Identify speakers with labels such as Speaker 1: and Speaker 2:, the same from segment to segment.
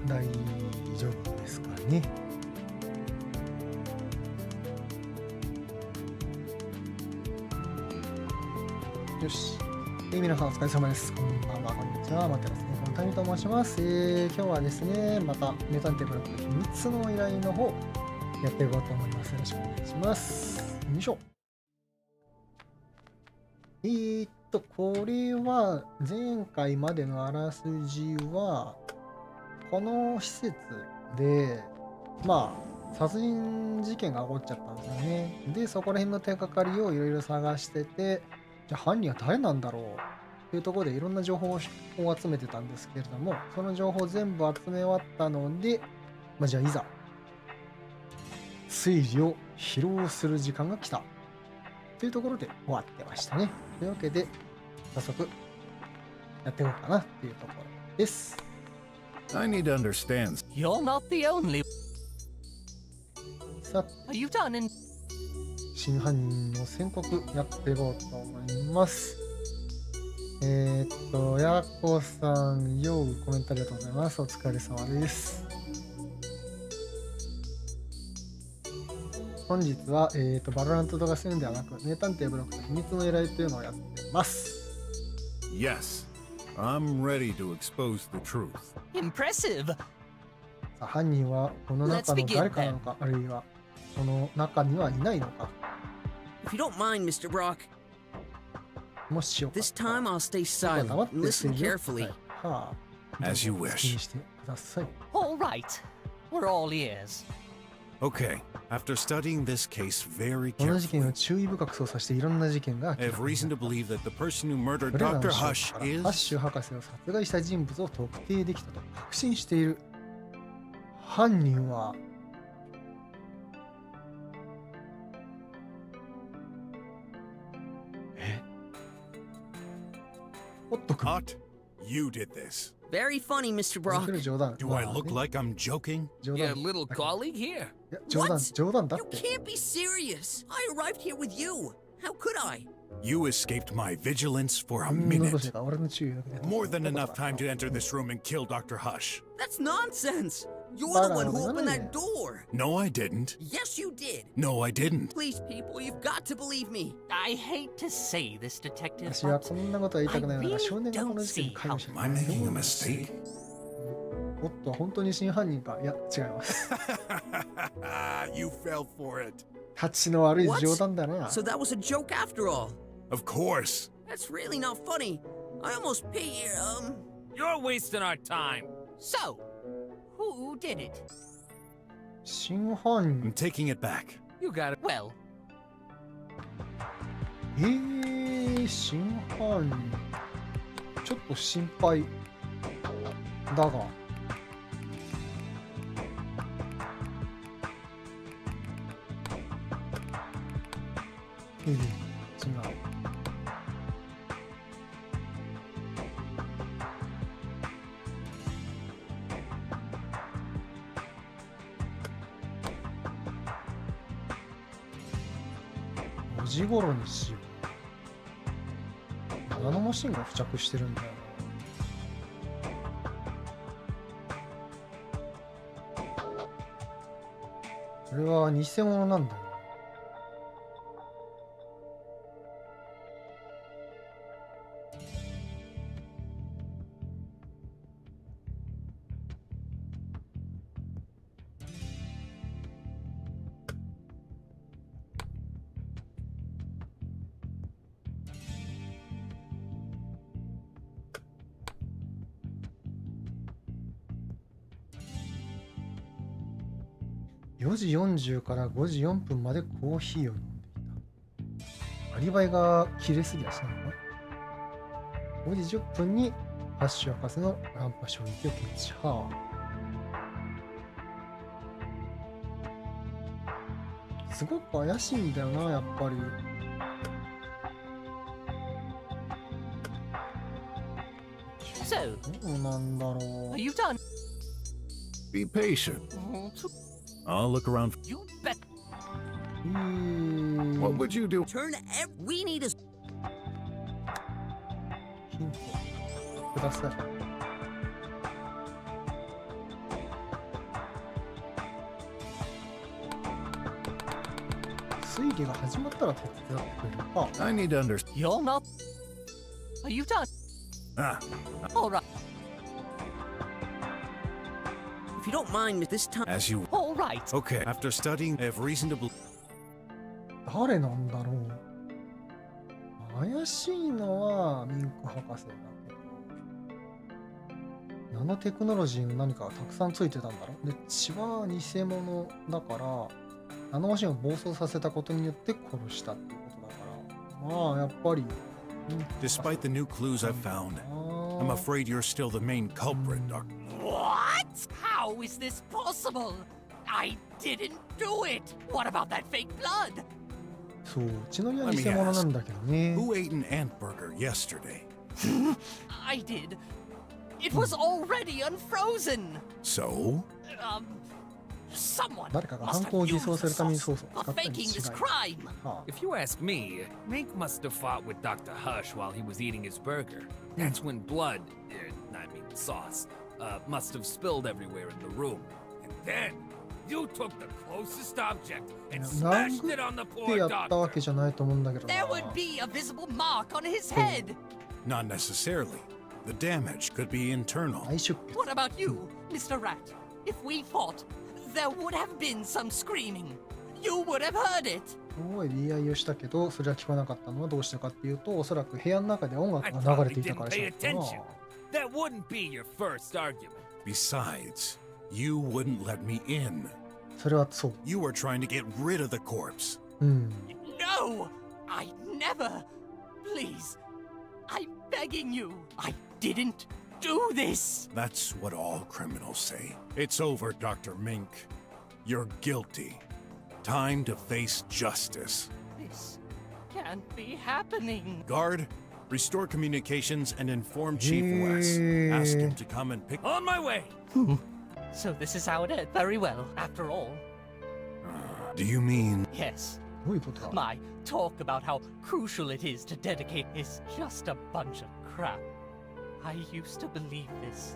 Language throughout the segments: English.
Speaker 1: 大丈夫ですかね。よし。皆さんお疲れ様です。こんばんは、こんにちは。待ってますね。このタイミと申します。今日はですね、また名探偵ブロクと秘密の依頼の方、やっていこうと思います。よろしくお願いします。よいしょ。これは前回までのあらすじは、この施設で、殺人事件が起こっちゃったんですよね。で、そこら辺の手がかりをいろいろ探してて、じゃあ犯人は誰なんだろうというところでいろんな情報を集めてたんですけれども、その情報を全部集め終わったので、じゃあいざ、推理を披露する時間が来たというところで終わってましたね。というわけで、早速やっていこうかなっていうところです。
Speaker 2: I need to understand.
Speaker 3: You're not the only.
Speaker 1: さあ、
Speaker 3: Are you done in?
Speaker 1: 真犯人の宣告やっていこうと思います。やこさん、コメントありがとうございます。お疲れ様です。本日は、バロラントとかするんではなく、名探偵ブロクと秘密の依頼というのをやっています。
Speaker 2: Yes, I'm ready to expose the truth.
Speaker 3: Impressive.
Speaker 1: さあ、犯人はこの中の誰かなのか、あるいはこの中にはいないのか。
Speaker 4: If you don't mind, Mr. Brock,
Speaker 1: もしよかっ
Speaker 4: this
Speaker 1: たら
Speaker 4: time I'll stay silent and listen carefully.
Speaker 1: はあ、
Speaker 2: As you
Speaker 1: どうぞ
Speaker 2: wish.
Speaker 1: 好きにしてください。
Speaker 3: All right. We're all ears.
Speaker 2: Okay, after studying this case very
Speaker 1: この事件
Speaker 2: carefully,
Speaker 1: を注意深く捜査していろんな事件が
Speaker 2: I
Speaker 1: 明ら
Speaker 2: have
Speaker 1: かに
Speaker 2: reason
Speaker 1: な
Speaker 2: to
Speaker 1: った。
Speaker 2: believe that the person who murdered
Speaker 1: これらの
Speaker 2: Dr.
Speaker 1: 証拠
Speaker 2: Hush
Speaker 1: からハッシュ
Speaker 2: is...
Speaker 1: 博士を殺害した人物を特定できたと確信している。犯人はおっとくん。
Speaker 2: Hot? You did this.
Speaker 4: Very funny, Mr.
Speaker 1: こ
Speaker 4: Brock.
Speaker 1: れ冗談。
Speaker 2: Do I look like I'm joking?
Speaker 1: 冗
Speaker 3: Your
Speaker 1: 談。
Speaker 3: little colleague here.
Speaker 1: いや冗談
Speaker 4: What?
Speaker 1: 冗談だっ
Speaker 4: You
Speaker 1: て。
Speaker 4: can't be serious. I arrived here with you. How could I?
Speaker 2: You escaped my vigilance for a
Speaker 1: のど
Speaker 2: minute.
Speaker 1: しが俺の注意を受けて
Speaker 2: More than enough time to enter this room and kill Dr. Hush.
Speaker 4: That's nonsense. You're
Speaker 1: Para,
Speaker 4: the one who
Speaker 1: ano
Speaker 4: opened
Speaker 1: naman
Speaker 4: that door.
Speaker 2: No, I didn't.
Speaker 4: Yes, you did.
Speaker 2: No, I didn't.
Speaker 4: Please, people, you've got to believe me.
Speaker 3: I hate to say this, detective,
Speaker 1: 私は
Speaker 3: but
Speaker 1: こんなことは言いたくないのだが、
Speaker 3: I really
Speaker 1: 少年がこの事件に関与してい
Speaker 2: Am I making a mistake?
Speaker 1: おっと、本当に真犯人か。いや、違います。
Speaker 2: You fell for it.
Speaker 1: 立ちの悪い冗談だな。
Speaker 4: So that was a joke after all.
Speaker 2: Of course.
Speaker 4: That's really not funny. I almost paid,
Speaker 3: you're wasting our time. So, who did it?
Speaker 1: 真犯
Speaker 2: I'm
Speaker 1: 人。
Speaker 2: taking it back.
Speaker 3: You got it. Well,
Speaker 1: 真犯人。ちょっと心配だが。違う。5時頃にしよう。ナノマシンが付着してるんだよな。これは偽物なんだよ。4時40から5時4分までコーヒーを飲んでいた。アリバイが切れすぎやしないのか。5時10分にハッシュ博士の乱破衝撃を検知。はあ。すごく怪しいんだよな、やっぱり。
Speaker 3: so
Speaker 1: どうなんだろ
Speaker 3: are
Speaker 1: う。
Speaker 3: you done?
Speaker 2: Be patient. I'll look around.
Speaker 3: You bet.
Speaker 2: What would you do?
Speaker 4: turn we need a
Speaker 1: ヒントください。推理が始まったら手伝ってくれるか。
Speaker 2: I need to understand.
Speaker 3: You're not. Are you done?
Speaker 2: Ah,
Speaker 3: All right.
Speaker 4: If you don't mind, this time.
Speaker 2: as you.
Speaker 3: All right.
Speaker 2: Okay. After studying, I have reason to believe.
Speaker 1: 誰なんだろう。怪しいのはミンク博士だけど、ナノテクノロジーの何かがたくさんついてたんだろう。で血は偽物だからナノマシンを暴走させたことによって殺したっていうことだから、まあやっぱりミンク博士
Speaker 2: Despite the new clues I've found, I'm afraid you're still the main culprit, Doctor.
Speaker 3: What? How is this possible? I didn't do it. What about that fake blood?
Speaker 1: そう血のりは偽物なんだけどね。
Speaker 2: Who ate an ant burger yesterday?
Speaker 3: I did. It was already unfrozen.
Speaker 2: So?
Speaker 3: Someone
Speaker 1: 誰かが
Speaker 3: must
Speaker 1: 犯
Speaker 3: have
Speaker 1: 行を偽
Speaker 3: used
Speaker 1: 装
Speaker 3: the
Speaker 1: するために
Speaker 3: sauce
Speaker 1: ソースを
Speaker 3: for
Speaker 1: 使ったに違い
Speaker 3: faking this
Speaker 1: ない。
Speaker 3: crime.
Speaker 1: はあ
Speaker 3: If you ask me, Mink must have fought with Dr. Hush while he was eating his burger. That's when blood, I mean sauce, must have spilled everywhere in the room. And then you took the closest object and smashed it on the
Speaker 1: で
Speaker 3: poor
Speaker 1: やったわ
Speaker 3: doctor.
Speaker 1: けじゃないと思うんだけどな。
Speaker 3: There would be a visible mark on his head.
Speaker 2: Not necessarily. The damage could be internal.
Speaker 1: 大出血。
Speaker 3: What about you, Mr. Rat? If we fought, there would have been some screaming. You would have heard it.
Speaker 1: 大い言い合いをしたけどそれは聞こなかったのはどうしてかっていうと、おそらく部屋の中で音
Speaker 3: I
Speaker 1: 楽が流れ
Speaker 3: probably
Speaker 1: ていた
Speaker 3: didn't
Speaker 1: からじゃ
Speaker 3: pay
Speaker 1: ないかな。
Speaker 3: attention. That wouldn't be your first argument.
Speaker 2: Besides, you wouldn't let me in.
Speaker 1: それはそう。
Speaker 2: You were trying to get rid of the corpse.
Speaker 1: うん。
Speaker 3: No! I never! Please! I'm begging you! I didn't do this!
Speaker 2: That's what all criminals say. It's over, Dr. Mink. You're guilty. Time to face justice.
Speaker 3: This can't be happening.
Speaker 2: Guard, restore communications and inform Chief West. Ask him to come and pick.
Speaker 3: On my way! So this is how it is. Very well, after all.
Speaker 2: Do you mean?
Speaker 3: Yes.
Speaker 1: どういうことだ。
Speaker 3: My talk about how crucial it is to dedicate is just a bunch of crap. I used to believe this.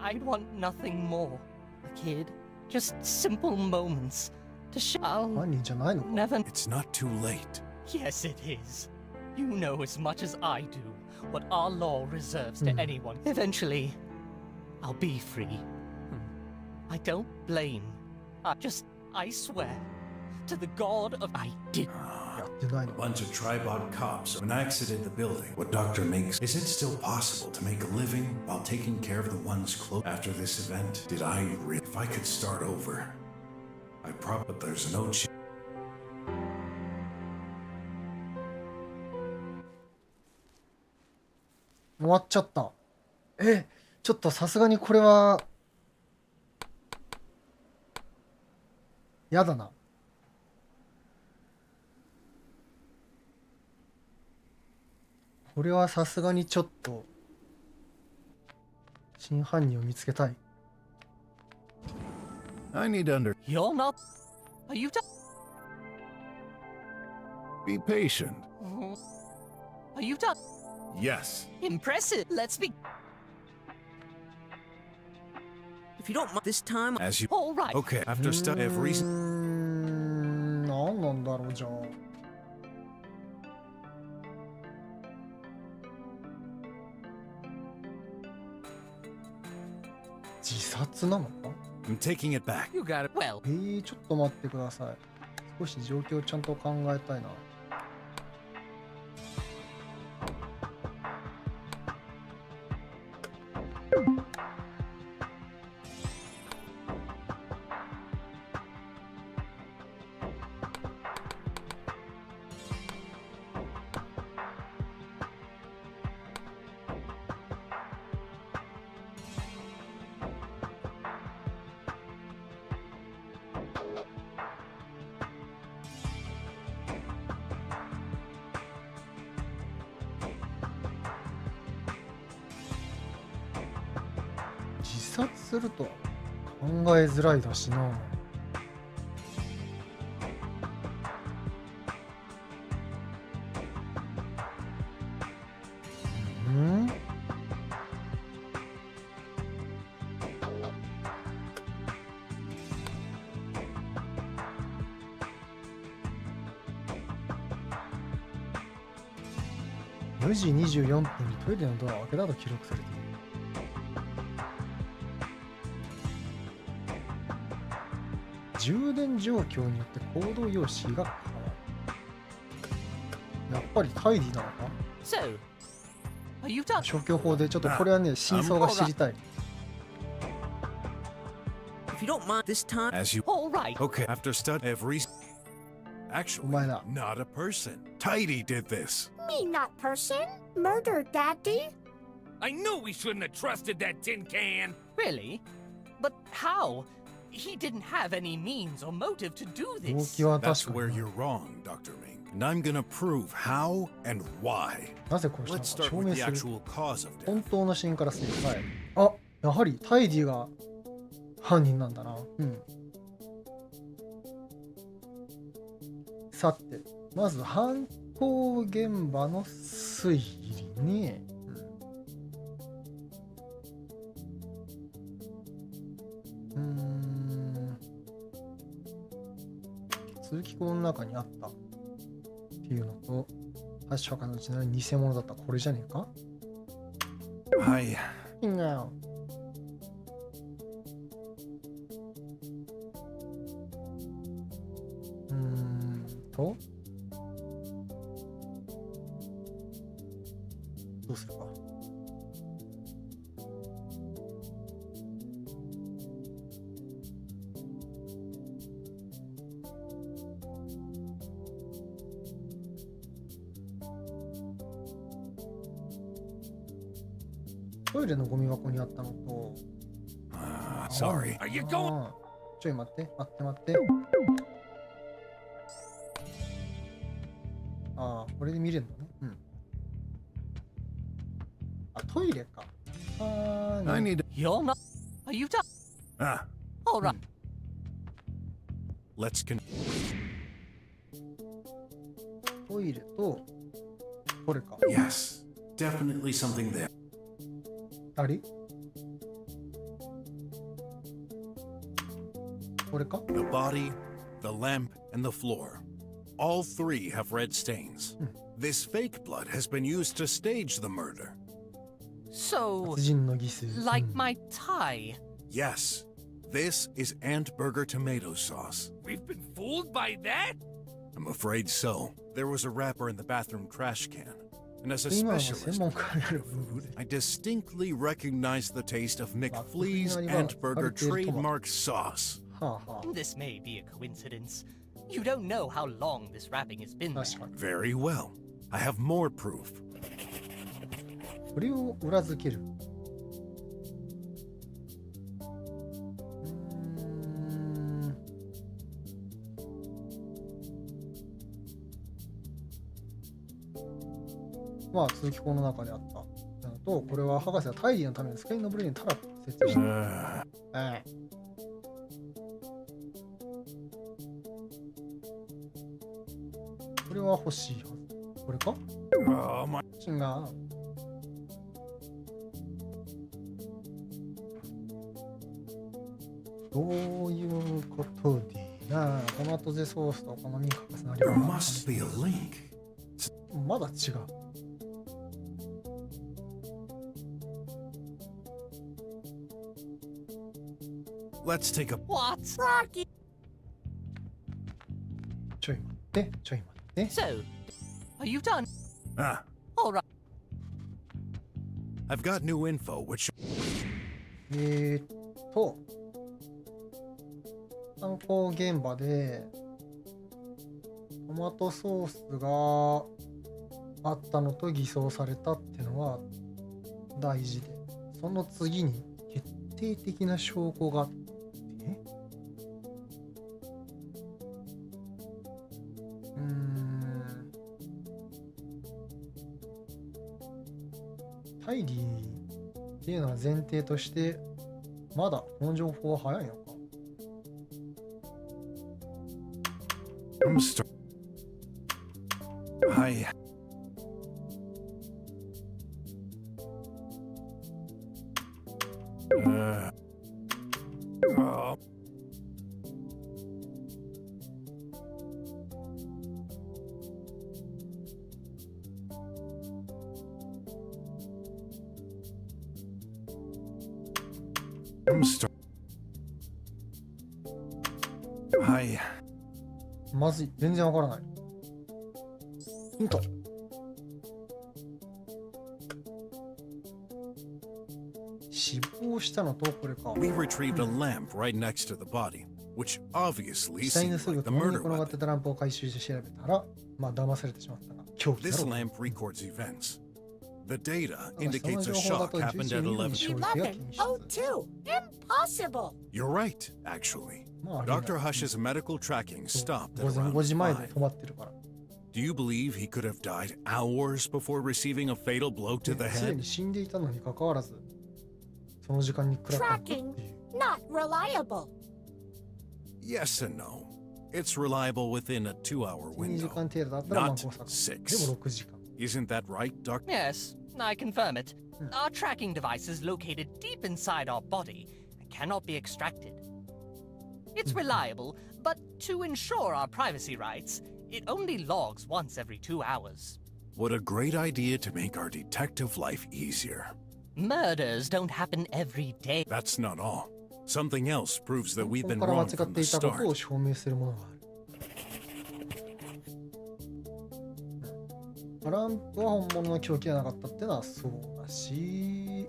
Speaker 3: I'd want nothing more. A kid. Just simple moments. To show.
Speaker 1: 犯人じゃないのか。
Speaker 3: Never.
Speaker 2: It's not too late.
Speaker 3: Yes, it is. You know as much as I do what our law reserves to anyone. Eventually, I'll be free. I don't blame. I swear to the God of I did.
Speaker 1: やってないの
Speaker 2: A
Speaker 1: か。
Speaker 2: bunch of tribal cops. When I exited the building, what Doctor Minks, is it still possible to make a living while taking care of the ones close after this event? Did I if I could start over, I probably, but there's no chance.
Speaker 1: 終わっちゃった。ちょっとさすがにこれはやだな。これはさすがにちょっと真犯人を見つけたい。
Speaker 2: I need to
Speaker 3: You're not. Are you done?
Speaker 2: be patient.
Speaker 3: Are you done?
Speaker 2: Yes.
Speaker 3: Impressive. Let's be.
Speaker 4: If you don't mind, this time.
Speaker 2: As you.
Speaker 3: All right.
Speaker 2: Okay. After study, I have reason.
Speaker 1: 何なんだろうじゃあ。自殺なのか。
Speaker 2: I'm taking it back.
Speaker 3: You got it. Well,
Speaker 1: ちょっと待ってください。少し状況をちゃんと考えたいな。自殺するとは考えづらいだしな。うん4時24分にトイレのドアを開けたと記録されている。充電状況によって行動様式が変わる。やっぱりタイディなのか。
Speaker 3: So, are you done?
Speaker 1: 消去法でちょっとこれはね、真相が知りたい。
Speaker 4: If you don't mind this time.
Speaker 2: As you.
Speaker 3: All right.
Speaker 2: Okay. After stud every. Actually,
Speaker 1: お前だ。
Speaker 2: not a person. Tidy did this.
Speaker 5: Me not person? Murdered Daddy?
Speaker 6: I knew we shouldn't have trusted that tin can!
Speaker 3: Really? But how? He didn't have any means or motive to do
Speaker 1: 動
Speaker 3: this.
Speaker 1: 機は
Speaker 2: That's
Speaker 1: 確か
Speaker 2: where
Speaker 1: に
Speaker 2: you're wrong, Dr. Ming. And I'm gonna prove how and why.
Speaker 1: なぜこう
Speaker 2: Let's
Speaker 1: したの
Speaker 2: start
Speaker 1: か証
Speaker 2: with
Speaker 1: 明
Speaker 2: the
Speaker 1: する。
Speaker 2: actual cause of death.
Speaker 1: 本当の死因から推理。はい。あ、やはりタイディが犯人なんだな。うん。さて、まず犯行現場の推理ね。通気口の中にあったっていうのと、確かのうちの偽物だったこれじゃねえか。
Speaker 2: Hi.
Speaker 1: 違う。どうするか。トイレのゴミ箱にあったのと、
Speaker 2: Sorry.
Speaker 6: Are you going?
Speaker 1: ちょい待って待って待って。ああ、これで見れるのね。うん。あ、トイレか。ああ、
Speaker 2: I need.
Speaker 3: You're not. Are you done?
Speaker 2: Ah.
Speaker 3: All right.
Speaker 2: Let's con.
Speaker 1: トイレと、これか。
Speaker 2: Yes. Definitely something there.
Speaker 1: あれこれか。
Speaker 2: The body, the lamp, and the floor. All three have red stains. This fake blood has been used to stage the murder.
Speaker 3: So,
Speaker 1: 殺人の犠牲。
Speaker 3: like my tie.
Speaker 2: Yes. This is Ant Burger tomato sauce.
Speaker 6: We've been fooled by that?
Speaker 2: I'm afraid so. There was a wrapper in the bathroom trash can. And as a
Speaker 1: 今の専
Speaker 2: specialist,
Speaker 1: 門家である部分で
Speaker 2: I distinctly recognized the taste of
Speaker 1: まあ
Speaker 2: McFlea's
Speaker 1: 特にあれは
Speaker 2: Ant Burger
Speaker 1: ある程度とは。
Speaker 2: trademark sauce.
Speaker 1: はあは
Speaker 3: This may be a coincidence. You don't know how long this wrapping has been
Speaker 1: あ、
Speaker 3: there.
Speaker 1: 確かに。
Speaker 2: Very well. I have more proof.
Speaker 1: これを裏付ける。まあ通気口の中であったなのと、これは博士はタイディのために使いのブレにタラップを設置した。これは欲しいはず。これか。
Speaker 2: Oh my.
Speaker 1: 違う。どういうことでな。トマトゼソースとお好み欠かせなり
Speaker 2: There
Speaker 1: は
Speaker 2: must be a link.
Speaker 1: まだ違う。
Speaker 2: Let's take a.
Speaker 3: What?
Speaker 1: ちょい待って、ちょい待って。
Speaker 3: So, are you done?
Speaker 2: Ah,
Speaker 3: All right.
Speaker 2: I've got new info which.
Speaker 1: 犯行現場でトマトソースがあったのと偽装されたってのは大事で、その次に決定的な証拠があって、タイリーっていうのは前提としてまだこの情報は早いのか。
Speaker 2: I'm start. Hi. Oh. はい。
Speaker 1: まずい。全然わからない。ヒント。死亡したのとこれか。
Speaker 2: We retrieved a lamp right next to the body, which obviously
Speaker 1: 死体の
Speaker 2: seemed
Speaker 1: すぐ
Speaker 2: like the
Speaker 1: 隣に
Speaker 2: murder
Speaker 1: 転がって
Speaker 2: weapon.
Speaker 1: たランプを回収して調べたら、まあ騙されてしまったが、凶器だ
Speaker 2: This
Speaker 1: ろう。
Speaker 2: lamp records events. The data
Speaker 1: その
Speaker 2: indicates
Speaker 1: 情
Speaker 2: a
Speaker 1: 報だ
Speaker 2: shock
Speaker 1: と
Speaker 2: happened
Speaker 1: 11
Speaker 2: at
Speaker 1: ミリの
Speaker 2: 11.
Speaker 1: 衝撃が検出。
Speaker 5: 11:02. Impossible.
Speaker 2: You're right, actually.
Speaker 1: まあありえない
Speaker 2: Dr. Hush's medical tracking stopped at
Speaker 1: 午前
Speaker 2: around
Speaker 1: 5時前で
Speaker 2: 5.
Speaker 1: 止まってるから。
Speaker 2: Do you believe he could have died hours before receiving a fatal blow to the
Speaker 1: すで
Speaker 2: head?
Speaker 1: に死んでいたのにかかわらず、その時間に食らったんだっていう。
Speaker 5: Not reliable.
Speaker 2: Yes and no. It's reliable within a 2-hour
Speaker 1: 2時
Speaker 2: window,
Speaker 1: 間程度だったらまあ
Speaker 2: not
Speaker 1: 誤作。
Speaker 2: 6.
Speaker 1: でも6時間。
Speaker 2: Isn't that right, Doc?
Speaker 3: Yes, I confirm it. Our tracking device is located deep inside our body and cannot be extracted. It's reliable, but to ensure our privacy rights, it only logs once every 2 hours.
Speaker 2: What a great idea to make our detective life easier.
Speaker 3: Murders don't happen every day.
Speaker 2: That's not all. Something else proves that we've
Speaker 1: こ
Speaker 2: been
Speaker 1: こから間
Speaker 2: wrong
Speaker 1: 違っ
Speaker 2: from
Speaker 1: て
Speaker 2: the
Speaker 1: いたことを
Speaker 2: start.
Speaker 1: 証明するものがある。ランプは本物の凶器じゃなかったってのはそうだし、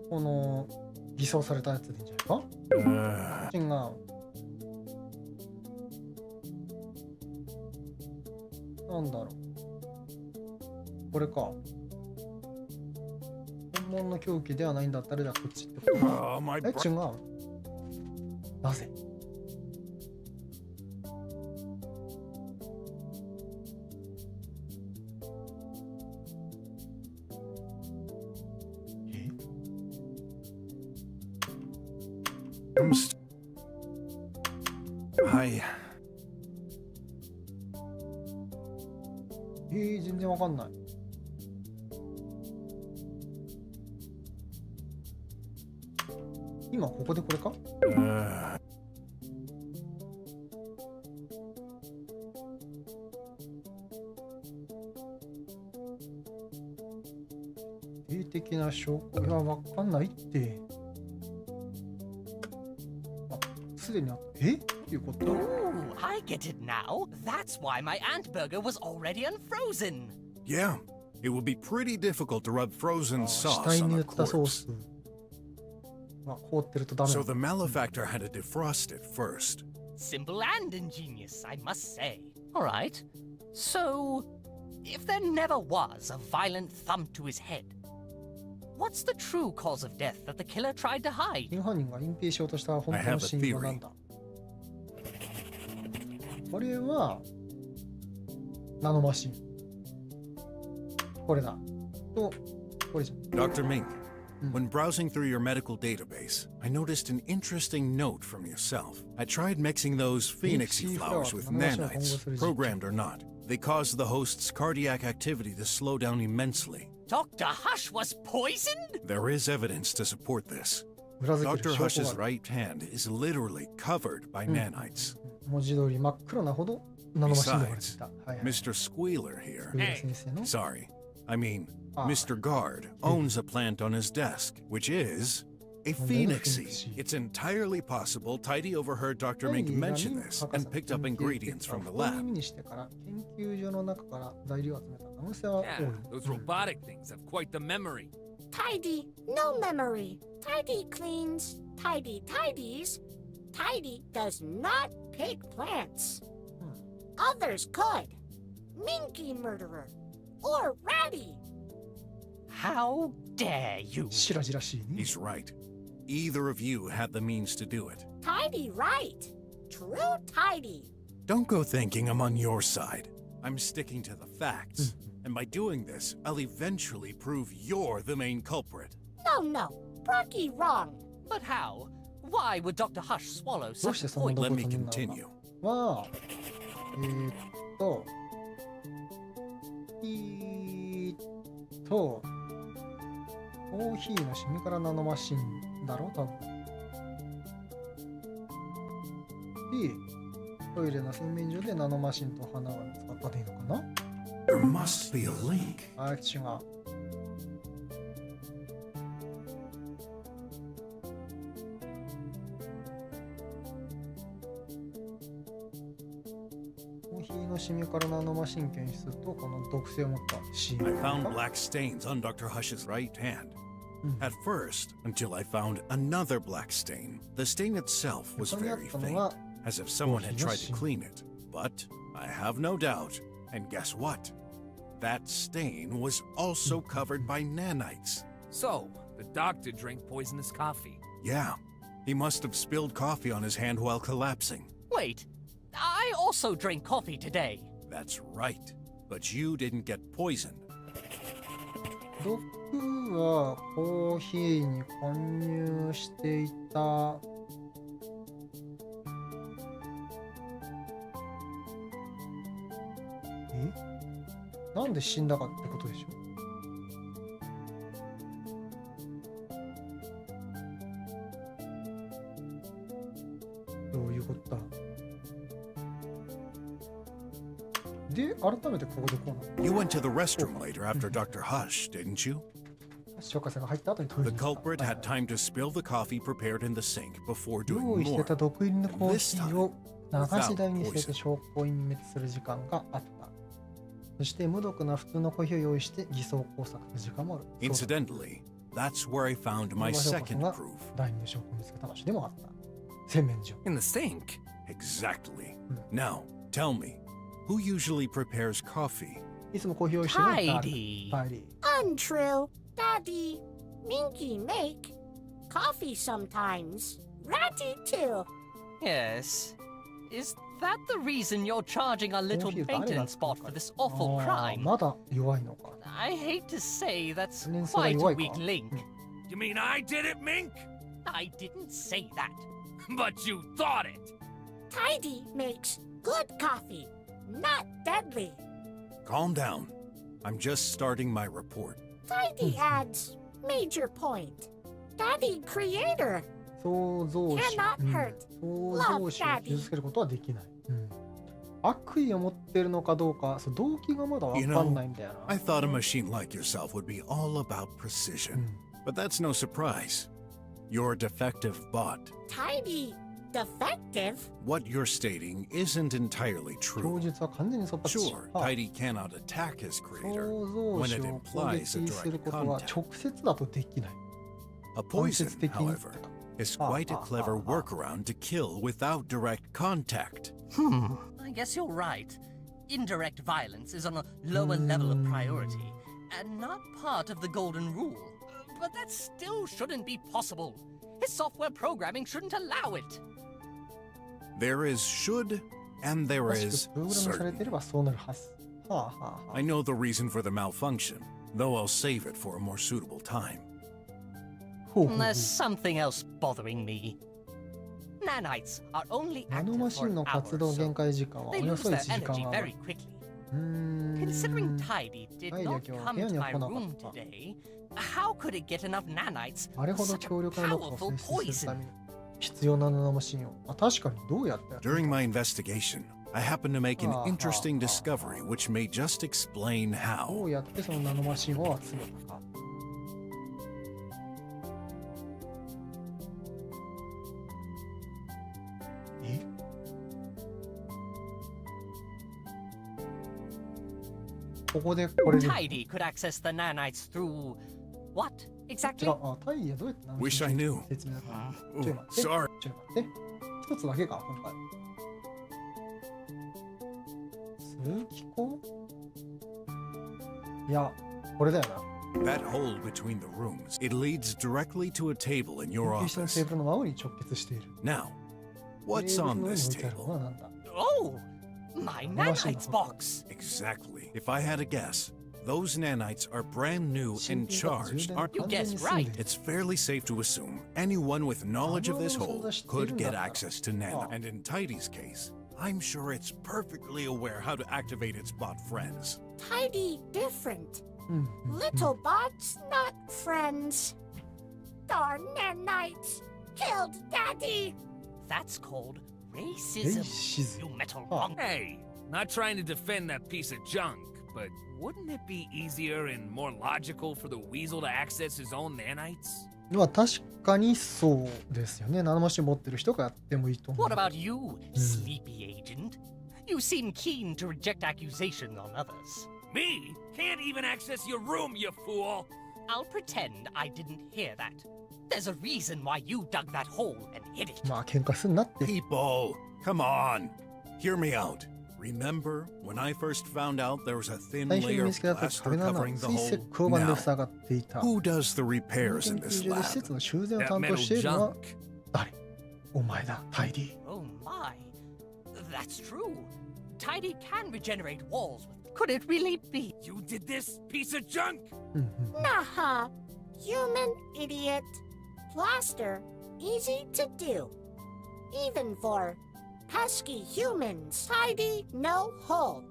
Speaker 1: この偽装されたやつでいいんじゃないか。違う。なんだろう。これか。本物の凶器ではないんだったらじゃあこっちってことか。
Speaker 2: My
Speaker 1: 違う。なぜ？
Speaker 2: はい。
Speaker 1: 全然わかんない。今ここでこれか？定的な証拠がわかんないって。あ、すでにあった。っていうこと？
Speaker 3: Ooh, I get it now. That's why my ant burger was already unfrozen.
Speaker 2: Yeah, it would be pretty difficult to rub frozen
Speaker 1: 死
Speaker 2: sauce
Speaker 1: 体
Speaker 2: on
Speaker 1: に塗
Speaker 2: a
Speaker 1: ったソー
Speaker 2: corpse.
Speaker 1: スが凍ってるとダメ
Speaker 2: So
Speaker 1: な
Speaker 2: the
Speaker 1: の。
Speaker 2: malefactor had to defrost it first.
Speaker 3: Simple and ingenious, I must say. All right. So, if there never was a violent thump to his head, what's the true cause of death that the killer tried to hide?
Speaker 1: 真犯人が隠蔽しようとした本
Speaker 2: I
Speaker 1: 当
Speaker 2: have
Speaker 1: の
Speaker 2: a
Speaker 1: 死因は何だ？これはナノマシン。これだ。と、これじゃん。
Speaker 2: Dr. Ming, when browsing through your medical database, I noticed an interesting note from yourself. I tried mixing those phoenixy flowers with nanites, programmed or not. They caused the host's cardiac activity to slow down immensely.
Speaker 3: Dr. Hush was poisoned?
Speaker 2: There is evidence to support this.
Speaker 1: 裏付け
Speaker 2: Dr.
Speaker 1: る証拠
Speaker 2: Hush's
Speaker 1: がある。
Speaker 2: right hand is literally covered by nanites.
Speaker 1: 文字通り真っ黒なほどナノマシンで割れてい
Speaker 2: Besides,
Speaker 1: た。はいはい。
Speaker 2: Mr. Squealer here.
Speaker 1: 上田先生の
Speaker 2: Sorry, I mean,
Speaker 1: Ah.
Speaker 2: Mr. Guard owns a plant on his desk, which is a phoenixy. It's entirely possible Tidy overheard Dr. Mink mention this and picked up ingredients from the
Speaker 1: こういう意
Speaker 2: lab.
Speaker 1: 味にしてから研究所の中から材料を集めた可能性は多い。
Speaker 6: Yeah, those robotic things have quite the memory.
Speaker 5: Tidy, no memory. Tidy cleans. Tidy tidies. Tidy does not pick plants. Others could. Minky murderer. Or Ratty.
Speaker 3: How dare you?
Speaker 1: 白々しいね。
Speaker 2: He's right. Either of you had the means to do it.
Speaker 5: Tidy right. True tidy.
Speaker 2: Don't go thinking I'm on your side. I'm sticking to the facts. And by doing this, I'll eventually prove you're the main culprit.
Speaker 5: No. Brocky wrong.
Speaker 3: But how? Why would Dr. Hush swallow
Speaker 1: どう
Speaker 3: such
Speaker 1: して
Speaker 3: a
Speaker 1: そんな
Speaker 3: poison?
Speaker 1: どこ
Speaker 2: Let
Speaker 1: に
Speaker 2: me
Speaker 1: 飛んだの
Speaker 2: continue.
Speaker 1: かは、コーヒーのシミからナノマシンだろ多分。で、トイレの洗面所でナノマシンと花が見つかったでいいのかな。
Speaker 2: There must be a link.
Speaker 1: あ、違う。シミからナノマシン検出とこの毒性を持ったシー
Speaker 2: I
Speaker 1: ル
Speaker 2: found black stains on Dr. Hush's right hand. At first, until I found another black stain. The stain itself was
Speaker 1: そこにあっ
Speaker 2: very
Speaker 1: たの
Speaker 2: faint,
Speaker 1: が
Speaker 2: as if someone had tried to clean it. But I have no doubt, and guess what? That stain was also covered by nanites.
Speaker 6: So, the doctor drank poisonous coffee.
Speaker 2: Yeah, he must have spilled coffee on his hand while collapsing.
Speaker 3: Wait, I also drank coffee today.
Speaker 2: That's right. But you didn't get poisoned.
Speaker 1: 毒はコーヒーに混入していた。なんで死んだかってことでしょ。どういうことだ。で、改めてここでこうなの。
Speaker 2: You went to the restroom later after Dr. Hush, didn't you?
Speaker 1: 博士が入った後にトイレ
Speaker 2: The
Speaker 1: に行った。
Speaker 2: culprit had time to spill the coffee prepared in the sink before
Speaker 1: 用
Speaker 2: doing
Speaker 1: 意して
Speaker 2: more.
Speaker 1: た毒入りのコーヒーを流し台に捨てて証拠を隠滅する時間があった。そして無毒な普通のコーヒーを用意して偽装工作する時間もある。
Speaker 2: Incidentally, that's where I found my
Speaker 1: それが
Speaker 2: second
Speaker 1: が
Speaker 2: proof.
Speaker 1: 第二の証拠を見つけた場所でもあった。洗面所。
Speaker 6: In the sink?
Speaker 2: Exactly. Now, tell me, who usually prepares coffee?
Speaker 1: いつもコーヒーを用意してるのは誰？
Speaker 3: Tidy.
Speaker 1: タイリ
Speaker 5: Untrue. Daddy, Minky make coffee sometimes. Ratty too.
Speaker 3: Yes. Is that the reason you're charging a
Speaker 1: ー。
Speaker 3: little
Speaker 1: コーヒー誰が
Speaker 3: maintenance
Speaker 1: 作る
Speaker 3: spot
Speaker 1: か
Speaker 3: for this awful
Speaker 1: あー
Speaker 3: crime?
Speaker 1: まだ弱いのか。
Speaker 3: I hate to say that's
Speaker 1: 年数が
Speaker 3: quite
Speaker 1: 弱
Speaker 3: a
Speaker 1: い
Speaker 3: weak
Speaker 1: か。
Speaker 3: link.
Speaker 6: You mean I did it, Mink?
Speaker 3: I didn't say that.
Speaker 6: But you thought it!
Speaker 5: Tidy makes good coffee, not deadly.
Speaker 2: Calm down. I'm just starting my report.
Speaker 5: Tidy adds major point. Daddy creator.
Speaker 1: 創造主。
Speaker 5: Cannot hurt.
Speaker 1: 創造主を傷つけることはできない。悪意を持ってるのかどうか、そう動機がまだわかんないんだよな。
Speaker 2: I thought a machine like yourself would be all about precision. But that's no surprise. You're a defective bot.
Speaker 5: Tidy defective.
Speaker 2: What you're stating isn't entirely
Speaker 1: 供
Speaker 2: true.
Speaker 1: 述は完全にそっぱち。
Speaker 2: Sure,
Speaker 1: はあ
Speaker 2: Tidy cannot attack his creator
Speaker 1: 創造
Speaker 2: when
Speaker 1: 主
Speaker 2: it
Speaker 1: を攻
Speaker 2: implies
Speaker 1: 撃
Speaker 2: a
Speaker 1: する
Speaker 2: direct
Speaker 1: ことは
Speaker 2: contact.
Speaker 1: 直接だとできない。
Speaker 2: A
Speaker 1: 間接
Speaker 2: poison,
Speaker 1: 的に。
Speaker 2: however, is quite a clever workaround to kill without direct contact.
Speaker 3: I guess you're right. Indirect violence is on a lower level of priority and not part of the golden rule. But that still shouldn't be possible. His software programming shouldn't allow it.
Speaker 2: There is should and there
Speaker 1: 正し
Speaker 2: is
Speaker 1: くプログラムされてい
Speaker 2: certain.
Speaker 1: ればそうなるはず。はあはあはあ。
Speaker 2: I know the reason for the malfunction, though I'll save it for a more suitable time.
Speaker 1: ほうほうほう
Speaker 3: There's something else bothering me. Nanites are only
Speaker 1: ナノ
Speaker 3: active
Speaker 1: マシ
Speaker 3: for
Speaker 1: ン
Speaker 3: an
Speaker 1: の
Speaker 3: hour
Speaker 1: 活動
Speaker 3: or
Speaker 1: 限
Speaker 3: so.
Speaker 1: 界時間はお
Speaker 3: They
Speaker 1: よ
Speaker 3: lose
Speaker 1: そ
Speaker 3: their
Speaker 1: 1時間
Speaker 3: energy
Speaker 1: 余
Speaker 3: very
Speaker 1: り。
Speaker 3: quickly.
Speaker 1: うーん。
Speaker 3: Considering Tidy did
Speaker 1: Tidy
Speaker 3: not
Speaker 1: は今日
Speaker 3: come
Speaker 1: 部屋
Speaker 3: to
Speaker 1: には
Speaker 3: my
Speaker 1: 来なか
Speaker 3: room
Speaker 1: った
Speaker 3: today, how could it get enough nanites
Speaker 1: あれ
Speaker 3: for
Speaker 1: ほど
Speaker 3: such
Speaker 1: 強
Speaker 3: a
Speaker 1: 力な毒を
Speaker 3: powerful
Speaker 1: 摂取するた
Speaker 3: poison?
Speaker 1: めに必要なナノマシンを。あ、確かにどうやってやった
Speaker 2: During my investigation, I happened to make an
Speaker 1: Ah,
Speaker 2: interesting
Speaker 1: ah, ah,
Speaker 2: discovery which may just explain
Speaker 1: ど
Speaker 2: how.
Speaker 1: うやってそのナノマシンを集めたか。えここでこれで。違う。
Speaker 3: Tidy could access the nanites through what exactly?
Speaker 1: あ、タイヤどうやってナノマ
Speaker 2: Wish
Speaker 1: シン
Speaker 2: I knew.
Speaker 1: 説明だから。
Speaker 2: Ooh,
Speaker 1: ちょい待って。
Speaker 2: sorry.
Speaker 1: ちょい待って。一つだけか、今回。通気口いや、これだよな。
Speaker 2: That hole between the rooms, it leads directly to a table in your
Speaker 1: 研究室の
Speaker 2: office.
Speaker 1: テーブルの真上に直結している。
Speaker 2: Now,
Speaker 1: テ
Speaker 2: what's
Speaker 1: ーブル
Speaker 2: on
Speaker 1: の上に
Speaker 2: this
Speaker 1: 置いてあるの
Speaker 2: table?
Speaker 1: はなんだ
Speaker 3: Oh, my
Speaker 1: Nanomashi
Speaker 3: nanites
Speaker 1: no
Speaker 3: box.
Speaker 2: Exactly. If I had a guess, those nanites are brand new
Speaker 1: 新
Speaker 2: and
Speaker 1: 品かつ充
Speaker 2: charged,
Speaker 1: 電
Speaker 2: aren't
Speaker 3: You
Speaker 1: 完全に
Speaker 3: guessed
Speaker 1: 済んでいる
Speaker 2: It's fairly safe to assume anyone with knowledge of this hole could get access to Nano. And in Tidy's case, I'm sure it's perfectly aware how to activate its bot friends.
Speaker 5: Tidy different.
Speaker 1: うんうん。
Speaker 5: Little bots, not friends. Darn nanites. Killed Daddy.
Speaker 3: That's called
Speaker 1: レイ
Speaker 3: racism.
Speaker 1: シズ
Speaker 3: You
Speaker 1: ム。
Speaker 3: metal
Speaker 1: Ah.
Speaker 3: monk.
Speaker 6: Hey, not trying to defend that piece of junk, but wouldn't it be easier and more logical for the weasel to access his own nanites?
Speaker 1: まあ確かにそうですよね。ナノマシン持ってる人がやってもいいと思う。
Speaker 3: What about you, sleepy agent? You seem keen to reject accusations on others.
Speaker 6: Me? Can't even access your room, you fool!
Speaker 3: I'll pretend I didn't hear that. There's a reason why you dug that hole and hid it.
Speaker 1: まあ喧嘩すんなって。
Speaker 2: People, come on. Hear me out. Remember when I first found out there was a thin
Speaker 1: 最初に
Speaker 2: layer
Speaker 1: 見
Speaker 2: of
Speaker 1: つけた時
Speaker 2: plaster
Speaker 1: 壁の穴は
Speaker 2: covering the
Speaker 1: 水石
Speaker 2: hole?
Speaker 1: 鋼板で
Speaker 2: Now,
Speaker 1: 塞がっていた。
Speaker 2: who does the repairs
Speaker 1: 研
Speaker 2: in
Speaker 1: 究
Speaker 2: this
Speaker 1: 所で施
Speaker 2: lab?
Speaker 1: 設の修繕を
Speaker 6: That
Speaker 1: 担当
Speaker 6: metal
Speaker 1: しているのは
Speaker 6: junk.
Speaker 1: 誰？お前だ、タイディ。
Speaker 3: Oh my. That's true. Tidy can regenerate walls with... Could it really be?
Speaker 6: You did this, piece of junk?
Speaker 1: うんうん。
Speaker 5: Naha. Human idiot. Plaster. Easy to do. Even for pesky humans. Tidy, no hole.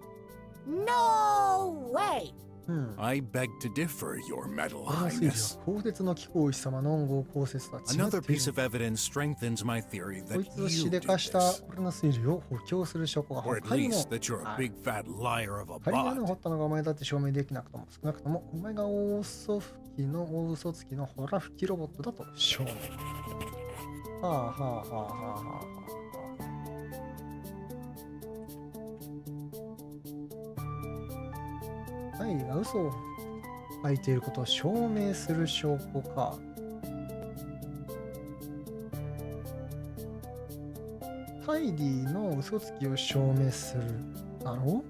Speaker 5: No way.
Speaker 1: うん。
Speaker 2: I beg to differ, Your Metal
Speaker 1: この推理
Speaker 2: Highness.
Speaker 1: は鋼鉄の貴公子様の合構説とは違ってい
Speaker 2: Another
Speaker 1: る
Speaker 2: piece of evidence strengthens my theory
Speaker 1: こい
Speaker 2: that
Speaker 1: つを
Speaker 2: you
Speaker 1: し
Speaker 2: did
Speaker 1: でかした
Speaker 2: this.
Speaker 1: 俺の推理を補強する証拠が
Speaker 2: Or at
Speaker 1: 他にも
Speaker 2: least that you're a big fat liar of a
Speaker 1: 仮に穴を掘
Speaker 2: bot.
Speaker 1: ったのがお前だって証明できなくとも少なくともお前が大嘘つきのホラ吹きロボットだと証明。はあはあはあはあはあはあ。タイが嘘を吐いていることを証明する証拠か。タイディの嘘つきを証明するだろう。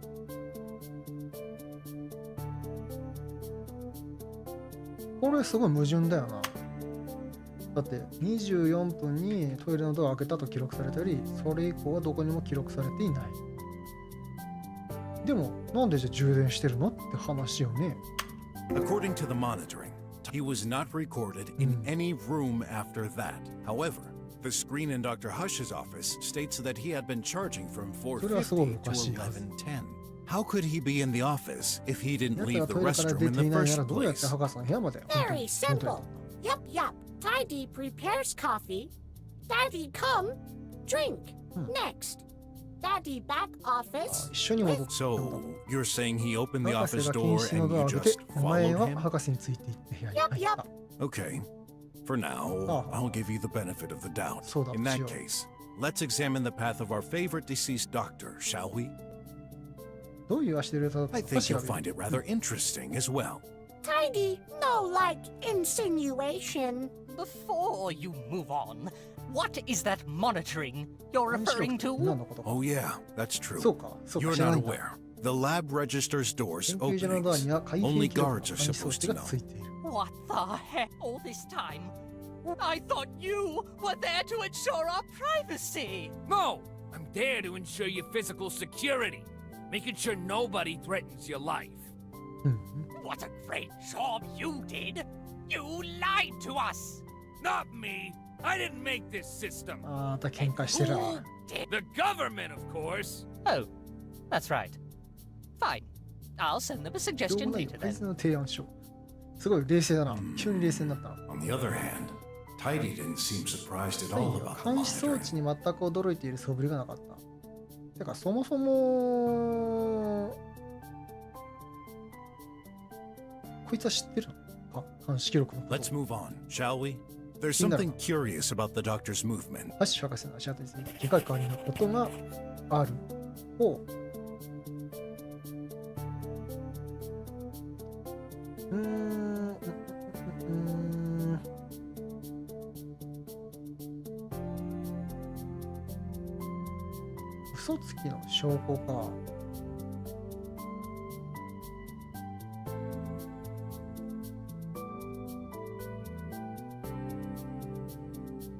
Speaker 1: これすごい矛盾だよな。だって24分にトイレのドアを開けたと記録されたり、それ以降はどこにも記録されていない。でもなんでじゃあ充電してるのって話よね。
Speaker 2: According to the monitoring, he was not recorded in any room after that. However, the screen in Dr. Hush's office states that he had been charging from 4:50 to 11:10. How could he be in the office if he didn't
Speaker 1: やつ
Speaker 2: leave
Speaker 1: が
Speaker 2: the
Speaker 1: トイレから
Speaker 2: restroom
Speaker 1: 出
Speaker 2: in
Speaker 1: て
Speaker 2: the
Speaker 1: いないな
Speaker 2: first
Speaker 1: らどうやって
Speaker 2: place?
Speaker 1: 博士の部屋まで
Speaker 5: Very simple. Yup, yup. Tidy prepares coffee. Daddy come, drink. Next. Daddy back office.
Speaker 1: 一緒に戻って。
Speaker 2: So, you're saying he opened the
Speaker 1: 博士
Speaker 2: office
Speaker 1: が禁
Speaker 2: door
Speaker 1: 止の
Speaker 2: and
Speaker 1: ドア
Speaker 2: you
Speaker 1: を開け
Speaker 2: just
Speaker 1: て、お前
Speaker 2: followed
Speaker 1: は
Speaker 2: him?
Speaker 1: 博士についていって部屋に
Speaker 5: Yup,
Speaker 1: 入っ
Speaker 5: yup.
Speaker 1: た。
Speaker 2: Okay. For now, I'll give you the benefit of the doubt. In that case, let's examine the path of our favorite deceased doctor, shall we?
Speaker 1: どういう足で入れたのか
Speaker 2: I think
Speaker 1: 調
Speaker 2: you'll
Speaker 1: べる
Speaker 2: find it rather interesting as well.
Speaker 5: Tidy, no like insinuation.
Speaker 3: Before you move on, what is that monitoring you're
Speaker 1: 何しろ
Speaker 3: referring
Speaker 1: 何
Speaker 3: to?
Speaker 1: のことか。
Speaker 2: Oh, yeah, that's true.
Speaker 1: そうか、そうか、
Speaker 2: You're
Speaker 1: 知らな
Speaker 2: not
Speaker 1: いんだ。
Speaker 2: aware. The lab registers doors
Speaker 1: 研究所のドア
Speaker 2: openings.
Speaker 1: には開
Speaker 2: Only
Speaker 1: 閉記録の
Speaker 2: guards are
Speaker 1: 監視装
Speaker 2: supposed
Speaker 1: 置
Speaker 2: to
Speaker 1: が
Speaker 2: know.
Speaker 1: ついている。
Speaker 3: What the heck all this time? I thought you were there to ensure our privacy.
Speaker 6: No! I'm there to ensure your physical security, making sure nobody threatens your life.
Speaker 1: うん
Speaker 3: What a great job you did! You lied to us!
Speaker 6: Not me! I didn't make this system!
Speaker 1: あーまた喧嘩してるわ。
Speaker 3: Who did?
Speaker 6: The government, of course!
Speaker 3: Oh, that's right. Fine. I'll send them a
Speaker 1: どう
Speaker 3: suggestion
Speaker 1: もない
Speaker 3: later
Speaker 1: あいつ
Speaker 3: then.
Speaker 1: の提案書。すごい冷静だな。急に冷静になったな。
Speaker 2: On the other hand, Tidy didn't seem surprised at
Speaker 1: タイ
Speaker 2: all
Speaker 1: には
Speaker 2: about the
Speaker 1: 監視装
Speaker 2: monitoring.
Speaker 1: 置に全く驚いている素振りがなかった。てか、そもそも、こいつは知ってるのか監視記録のこと。
Speaker 2: Let's move on, shall we? There's something curious about the doctor's movement.
Speaker 1: ハッシュ博士の足跡について手がかりなことがあるを嘘つきの証拠か。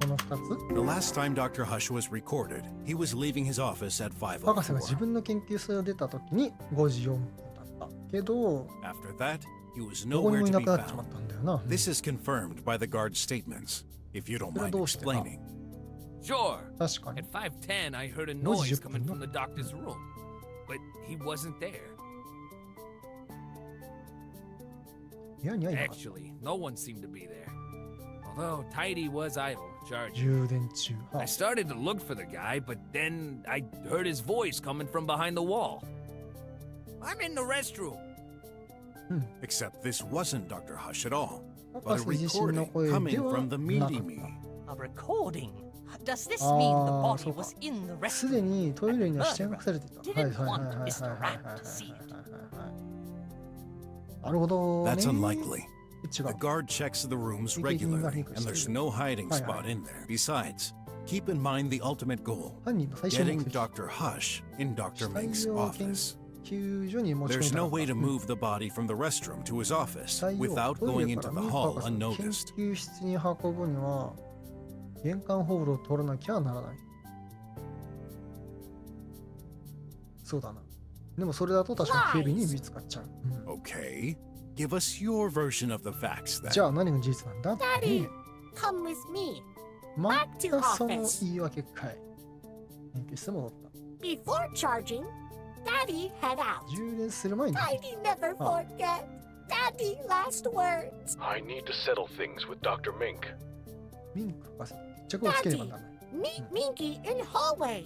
Speaker 1: この2つ
Speaker 2: The last time Dr. Hush was recorded, he was leaving his office at
Speaker 1: 博士が自
Speaker 2: 5:04.
Speaker 1: 分の研究室を出た時に5時4分だったけど
Speaker 2: After that, he was
Speaker 1: どこに
Speaker 2: nowhere
Speaker 1: もい
Speaker 2: to
Speaker 1: な
Speaker 2: be
Speaker 1: くなっちまっ
Speaker 2: found.
Speaker 1: たんだよな。
Speaker 2: This is confirmed by the guard's statements, if you don't mind
Speaker 1: Pero doste ka.
Speaker 2: explaining.
Speaker 6: Sure.
Speaker 1: 確かに
Speaker 6: At 5:10, I heard a
Speaker 1: 5
Speaker 6: noise
Speaker 1: 時10
Speaker 6: coming
Speaker 1: 分
Speaker 6: from the doctor's room, but he wasn't there.
Speaker 1: 部屋にはいなかった。
Speaker 6: Actually, no one seemed to be there. Although Tidy was idle, charging.
Speaker 1: 充電中。は
Speaker 6: I started to look for the guy, but then I heard his voice coming from behind the wall. I'm in the restroom.
Speaker 2: Except this wasn't Dr. Hush at all,
Speaker 1: あ
Speaker 2: but a
Speaker 1: 博士自身の
Speaker 2: recording
Speaker 1: 声で
Speaker 2: coming
Speaker 1: は
Speaker 2: from the
Speaker 1: なかっ
Speaker 2: meaty me.
Speaker 1: た。
Speaker 3: A recording? Does this
Speaker 1: あー、
Speaker 3: mean the body
Speaker 1: そうか。
Speaker 3: was in the
Speaker 1: すで
Speaker 3: restroom?
Speaker 1: にトイレには支援隠されていた。
Speaker 3: Didn't want Mr. Rat to see it.
Speaker 1: なるほどね。
Speaker 2: That's unlikely.
Speaker 1: 違
Speaker 2: The
Speaker 1: う。
Speaker 2: guard checks the rooms regularly, and there's no hiding spot in there. Besides, keep in mind the ultimate goal:
Speaker 1: 犯人の最終目
Speaker 2: getting
Speaker 1: 的。
Speaker 2: Dr. Hush in Dr.
Speaker 1: 死
Speaker 2: Mink's
Speaker 1: 体を研
Speaker 2: office.
Speaker 1: 究所に持ち込
Speaker 2: There's
Speaker 1: んだ
Speaker 2: no
Speaker 1: のか。
Speaker 2: way to move the body from the restroom to his
Speaker 1: 死
Speaker 2: office
Speaker 1: 体を
Speaker 2: without
Speaker 1: トイ
Speaker 2: going
Speaker 1: レ
Speaker 2: into
Speaker 1: か
Speaker 2: the
Speaker 1: らミンク
Speaker 2: hall
Speaker 1: 博士の研
Speaker 2: unnoticed.
Speaker 1: 究室に運ぶには玄関ホールを通らなきゃならない。そうだな。でもそれだと確かに警備に見つかっちゃう。うん
Speaker 2: Okay, give us your version of the facts
Speaker 1: じゃ
Speaker 2: then.
Speaker 1: あ何が事実なんだって
Speaker 5: Daddy,
Speaker 1: ね。
Speaker 5: come with me.
Speaker 1: ま
Speaker 5: back to
Speaker 1: たその
Speaker 5: office.
Speaker 1: 言い訳かい。研究室戻った。
Speaker 5: Before charging, Daddy head out.
Speaker 1: 充電する前に。
Speaker 5: Daddy never
Speaker 1: Oh.
Speaker 5: forget. Daddy last words.
Speaker 7: I need to settle things with Dr. Mink.
Speaker 1: ミンク博士に決着をつければならない。
Speaker 5: Meet Minky in hallway.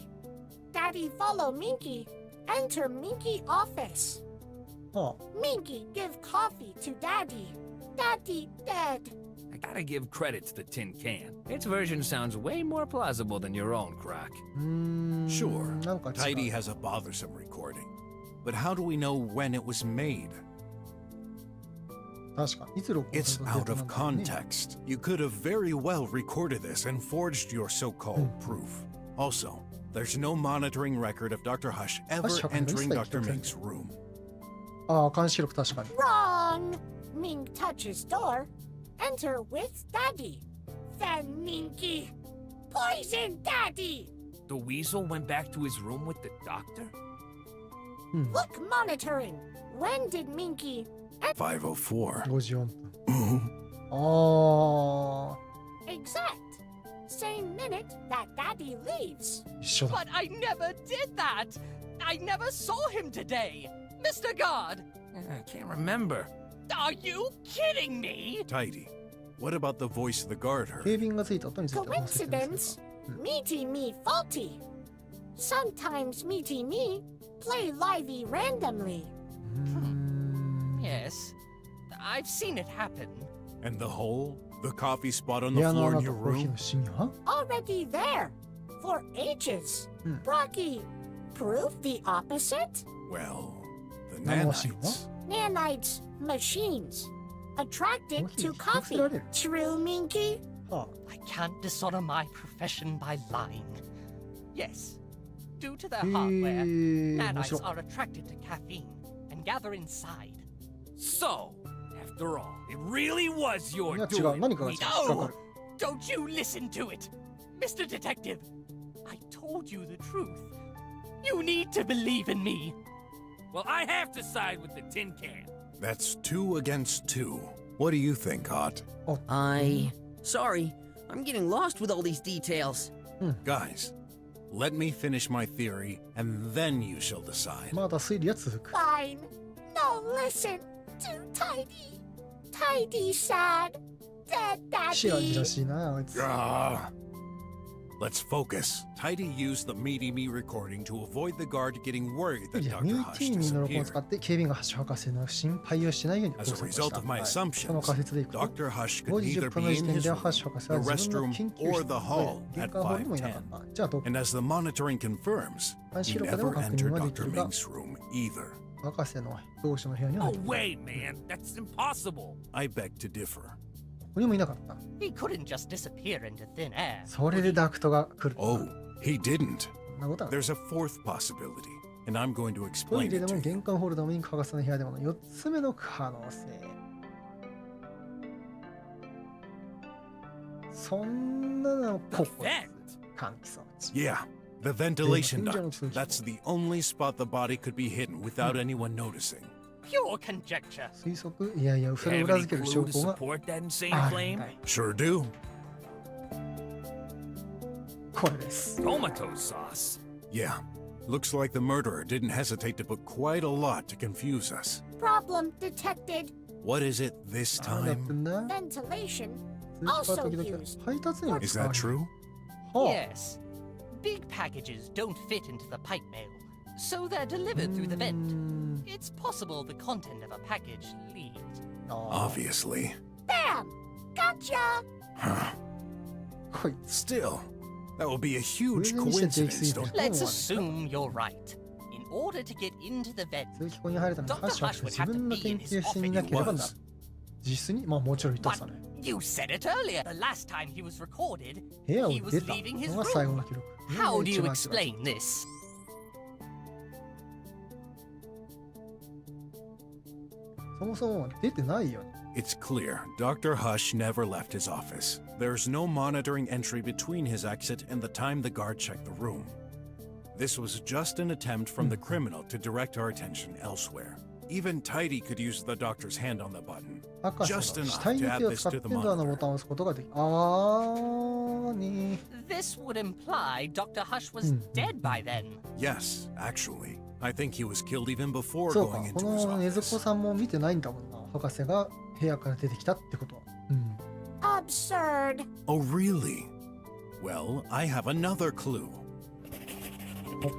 Speaker 5: Daddy follow Minky. Enter Minky office.
Speaker 1: ああ、
Speaker 5: Minky give coffee to Daddy. Daddy dead.
Speaker 6: I gotta give credit to the tin can. Its version sounds way more plausible than your own, Croc.
Speaker 1: うーん。
Speaker 2: Sure,
Speaker 1: なんか違
Speaker 2: Tidy
Speaker 1: う。
Speaker 2: has a bothersome recording. But how do we know when it was made?
Speaker 1: 確かに。いつ録音
Speaker 2: It's
Speaker 1: され
Speaker 2: out
Speaker 1: た
Speaker 2: of
Speaker 1: んだろうね。
Speaker 2: context. You could have very well recorded this and forged your so-called proof. Also, there's no monitoring record of Dr. Hush ever
Speaker 1: Hush,
Speaker 2: entering
Speaker 1: Hush,
Speaker 2: Dr.
Speaker 1: Hush.
Speaker 2: Mink's room.
Speaker 1: ああ、監視録確かに。
Speaker 5: Wrong. Mink touches door. Enter with Daddy. Then Minky. Poison Daddy.
Speaker 6: The weasel went back to his room with the doctor?
Speaker 5: Look monitoring. When did Minky
Speaker 2: 504.
Speaker 1: 5時4分。ああ、
Speaker 5: exact? Same minute that Daddy leaves.
Speaker 1: 一緒だ。
Speaker 3: But I never did that! I never saw him today! Mr. Guard!
Speaker 6: I can't remember.
Speaker 3: Are you kidding me?
Speaker 2: Tidy. What about the voice the guard
Speaker 1: 警
Speaker 2: heard?
Speaker 1: 備員がついた後については説明す
Speaker 5: Coincidence? Meaty me faulty. Sometimes Meaty me play livey randomly.
Speaker 1: るか。うーん。
Speaker 3: Yes, I've seen it happen.
Speaker 2: And the hole? The coffee spot on
Speaker 1: 部
Speaker 2: the
Speaker 1: 屋の
Speaker 2: floor
Speaker 1: 穴
Speaker 2: in
Speaker 1: と
Speaker 2: your
Speaker 1: コーヒー
Speaker 2: room?
Speaker 1: のシミは
Speaker 5: Already there. For ages. Brocky, prove the opposite?
Speaker 2: Well, the
Speaker 1: Nanomaschinen,
Speaker 2: nanites.
Speaker 5: Nanites, machines. Attracted
Speaker 1: Coffee,
Speaker 5: to coffee.
Speaker 1: coffee.
Speaker 5: True, Minky?
Speaker 1: は
Speaker 3: I can't dishonor my profession by lying. Yes, due to their
Speaker 1: あ。へ
Speaker 3: hardware,
Speaker 1: え、面
Speaker 3: nanites
Speaker 1: 白い。
Speaker 3: are attracted to caffeine and gather inside.
Speaker 6: So, after all, it really was
Speaker 1: い
Speaker 6: your
Speaker 1: や違う。
Speaker 6: doing.
Speaker 1: 何かが引っかか
Speaker 3: No!
Speaker 1: る。
Speaker 3: Don't you listen to it! Mr. Detective, I told you the truth. You need to believe in me.
Speaker 6: Well, I have to side with the tin can.
Speaker 2: That's 2 against 2. What do you think, Hot?
Speaker 4: Sorry, I'm getting lost with all these details.
Speaker 2: Guys, let me finish my theory, and then you shall decide.
Speaker 1: まだ推理は続く。
Speaker 5: Fine. No, listen. Too tidy. Tidy sad. Dead
Speaker 1: しらじ
Speaker 5: Daddy.
Speaker 1: らしいな、あいつ。
Speaker 2: Let's focus. Tidy used the Meaty Me recording to avoid the guard getting worried that
Speaker 1: いや
Speaker 2: Dr.
Speaker 1: ミー
Speaker 2: Hush
Speaker 1: ティーンの録音を
Speaker 2: disappeared.
Speaker 1: 使って警備員がハッシュ博士の心配をしないように
Speaker 2: As a
Speaker 1: 工作をし
Speaker 2: result
Speaker 1: た。
Speaker 2: of my
Speaker 1: はいその
Speaker 2: assumptions,
Speaker 1: 仮説でいくと、
Speaker 2: Dr. Hush
Speaker 1: 5
Speaker 2: could
Speaker 1: 時
Speaker 2: neither
Speaker 1: 10分の
Speaker 2: be
Speaker 1: 時
Speaker 2: in
Speaker 1: 点
Speaker 2: his
Speaker 1: で
Speaker 2: room,
Speaker 1: ハッシュ博士
Speaker 2: the
Speaker 1: は自分の
Speaker 2: restroom,
Speaker 1: 研究
Speaker 2: or
Speaker 1: 室
Speaker 2: the hall
Speaker 1: で玄
Speaker 2: at
Speaker 1: 関ホールにもいなか
Speaker 2: 510.
Speaker 1: った。じゃあどこ
Speaker 2: And as the monitoring confirms,
Speaker 1: 監視
Speaker 2: he
Speaker 1: 録でも
Speaker 2: never
Speaker 1: 確認
Speaker 2: entered
Speaker 1: はでき
Speaker 2: Dr.
Speaker 1: るが、
Speaker 2: Mink's room either.
Speaker 1: 博士の同士の部屋には
Speaker 6: Oh,
Speaker 1: 入っていない
Speaker 6: wait, man. That's impossible.
Speaker 2: I beg to differ.
Speaker 1: ここにもいなかった。
Speaker 3: He couldn't just disappear into thin air.
Speaker 1: それでダクトが来る。
Speaker 2: Oh, he didn't.
Speaker 1: そんなことはない。
Speaker 2: There's a fourth possibility, and I'm going to
Speaker 1: トイ
Speaker 2: explain
Speaker 1: レ
Speaker 2: it
Speaker 1: で
Speaker 2: to
Speaker 1: も
Speaker 2: you.
Speaker 1: 玄関ホールでもミンク博士の部屋でもの4つ目の可能性。そんなのここです。換気装置。
Speaker 2: Yeah, the ventilation
Speaker 1: Yeah,
Speaker 2: duct. That's the only spot the body could be hidden without anyone noticing.
Speaker 3: Pure conjecture.
Speaker 1: 推測いやいや、それを
Speaker 6: Have
Speaker 1: 裏
Speaker 6: any
Speaker 1: 付ける
Speaker 6: clue
Speaker 1: 証
Speaker 6: to
Speaker 1: 拠が
Speaker 6: support that insane
Speaker 1: あるん
Speaker 6: claim?
Speaker 1: だい。
Speaker 2: Sure do.
Speaker 1: これです。
Speaker 6: Tomato sauce.
Speaker 2: Yeah, looks like the murderer didn't hesitate to put quite a lot to confuse us.
Speaker 5: Problem detected.
Speaker 2: What is it this
Speaker 1: なんだって
Speaker 2: time?
Speaker 1: んだ
Speaker 5: Ventilation.
Speaker 1: 通知は時々配達にも
Speaker 2: Is
Speaker 1: 使わ
Speaker 2: that
Speaker 1: れる。
Speaker 2: true?
Speaker 1: は
Speaker 3: Yes. Big packages don't fit into the pipe mail, so they're delivered through the
Speaker 1: うー
Speaker 3: vent.
Speaker 1: ん
Speaker 3: It's possible the content of a package leaked.
Speaker 1: あ
Speaker 2: Obviously.
Speaker 5: Bam! Gotcha!
Speaker 2: Huh.
Speaker 1: ーこいつ。
Speaker 2: Still, That will be a huge
Speaker 1: 偶然にして定期
Speaker 2: coincidence,
Speaker 1: 過ぎ
Speaker 2: don't
Speaker 1: て
Speaker 3: Let's
Speaker 1: ると思わない
Speaker 3: assume you're right. In order to get into the vent,
Speaker 1: 通気口に入るためにハッシュは自分の研究室にいなければならない。実質にまあもちろん言ってましたね。
Speaker 3: you said it earlier. The last time he was recorded,
Speaker 1: 部屋を
Speaker 3: he
Speaker 1: 出
Speaker 3: was
Speaker 1: た
Speaker 3: leaving his
Speaker 1: のが最後
Speaker 3: room.
Speaker 1: の記録。
Speaker 3: How do you
Speaker 1: 一番違う
Speaker 3: explain this?
Speaker 1: そもそも出てないよね。
Speaker 2: It's clear Dr. Hush never left his office. There's no monitoring entry between his exit and the time the guard checked the room. This was just an attempt from the criminal to direct our attention elsewhere. Even Tidy could use the doctor's hand on the button.
Speaker 1: 博士が
Speaker 2: Just
Speaker 1: 死
Speaker 2: enough
Speaker 1: 体
Speaker 2: to
Speaker 1: の
Speaker 2: add
Speaker 1: 手を
Speaker 2: this
Speaker 1: 使っ
Speaker 2: to
Speaker 1: て
Speaker 2: the
Speaker 1: ドアのボ
Speaker 2: monitor.
Speaker 1: タンを押すことができに
Speaker 3: This would imply Dr. Hush was dead by then.
Speaker 2: Yes, actually. I think he was killed even before
Speaker 1: そうか
Speaker 2: going
Speaker 1: こ
Speaker 2: into his
Speaker 1: の根津
Speaker 2: office.
Speaker 1: 子さんも見てないんだもんな博士が部屋から出てきたってことは、
Speaker 5: Absurd.
Speaker 2: Oh, really? Well, I have another clue.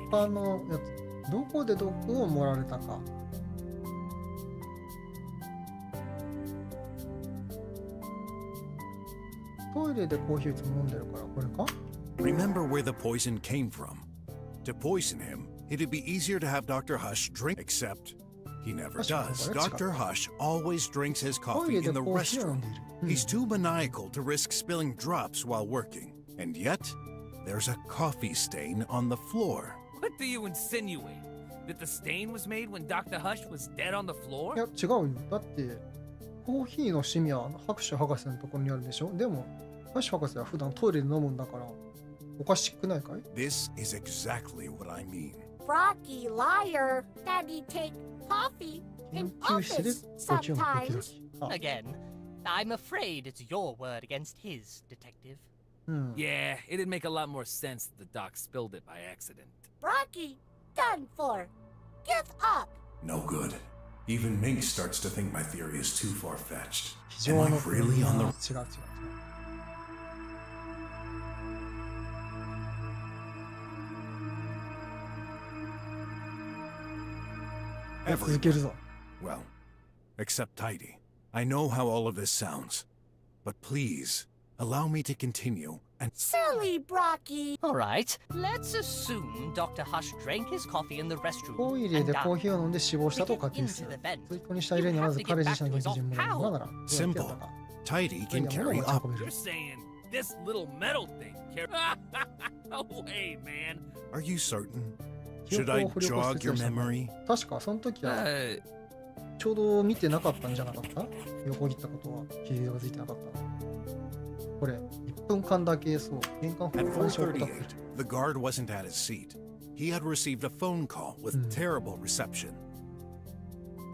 Speaker 1: 他のやつどこで毒を盛られたかトイレでコーヒーをいつも飲んでるからこれか
Speaker 2: Remember where the poison came from. To poison him, it'd be easier to have Dr. Hush drink, except he never does. Dr. Hush always drinks his
Speaker 1: トイレ
Speaker 2: coffee
Speaker 1: で
Speaker 2: in the
Speaker 1: コーヒーを飲ん
Speaker 2: restroom.
Speaker 1: でいる、
Speaker 2: He's too maniacal to risk spilling drops while working. And yet, there's a coffee stain on the floor.
Speaker 6: What do you insinuate? That the stain was made when Dr. Hush was dead on the
Speaker 1: い
Speaker 6: floor?
Speaker 1: や違うよだってコーヒーのシミは博士博士のところにあるでしょでも博士博士は普段トイレで飲むんだからおかしくないかい
Speaker 2: This is exactly what I mean.
Speaker 5: Rocky liar. Daddy take coffee
Speaker 1: 研
Speaker 5: in
Speaker 1: 究室で
Speaker 5: office
Speaker 1: 途中の時々
Speaker 5: sometimes.
Speaker 1: あ
Speaker 3: Again, I'm afraid it's your word against his, detective.
Speaker 1: うん
Speaker 6: Yeah, it'd make a lot more sense if the doc spilled it by accident.
Speaker 5: Rocky, done for. Give up.
Speaker 2: No good. Even Mink starts to think my theory is too far-fetched.
Speaker 1: 非
Speaker 2: Am
Speaker 1: 常
Speaker 2: I
Speaker 1: の
Speaker 2: really on the
Speaker 1: 違う違う違う続けるぞ
Speaker 2: Well, except Tidy. I know how all of this sounds. But please, allow me to continue and
Speaker 5: Silly Brocky.
Speaker 3: All right, let's assume Dr. Hush drank his coffee in the restroom
Speaker 1: トイレ
Speaker 3: and
Speaker 1: でコー
Speaker 3: died.
Speaker 1: ヒーを飲んで死亡したと
Speaker 3: To
Speaker 1: 仮
Speaker 3: get
Speaker 1: 定す
Speaker 3: into
Speaker 1: る
Speaker 3: the vent,
Speaker 1: 追加にした入れにまず彼自身の現金もらうのならどうやってやった
Speaker 2: simple.
Speaker 1: か
Speaker 2: Tidy
Speaker 1: トイ
Speaker 2: can
Speaker 1: レは物
Speaker 2: carry
Speaker 1: を持ち
Speaker 2: up.
Speaker 1: 運べる
Speaker 6: You're saying this little metal thing No way, man.
Speaker 2: Are you certain?
Speaker 1: 記
Speaker 2: Should
Speaker 1: 憶
Speaker 2: I
Speaker 1: を掘り起こす
Speaker 2: jog
Speaker 1: 説
Speaker 2: your
Speaker 1: 明したの
Speaker 2: memory?
Speaker 1: 確かその時は ちょうど見てなかったんじゃなかった横切ったことは気がついてなかったこれ1分間だけそう玄関
Speaker 2: At
Speaker 1: 方向に
Speaker 2: 4:38, the guard wasn't at his seat. He had received a phone call with terrible reception.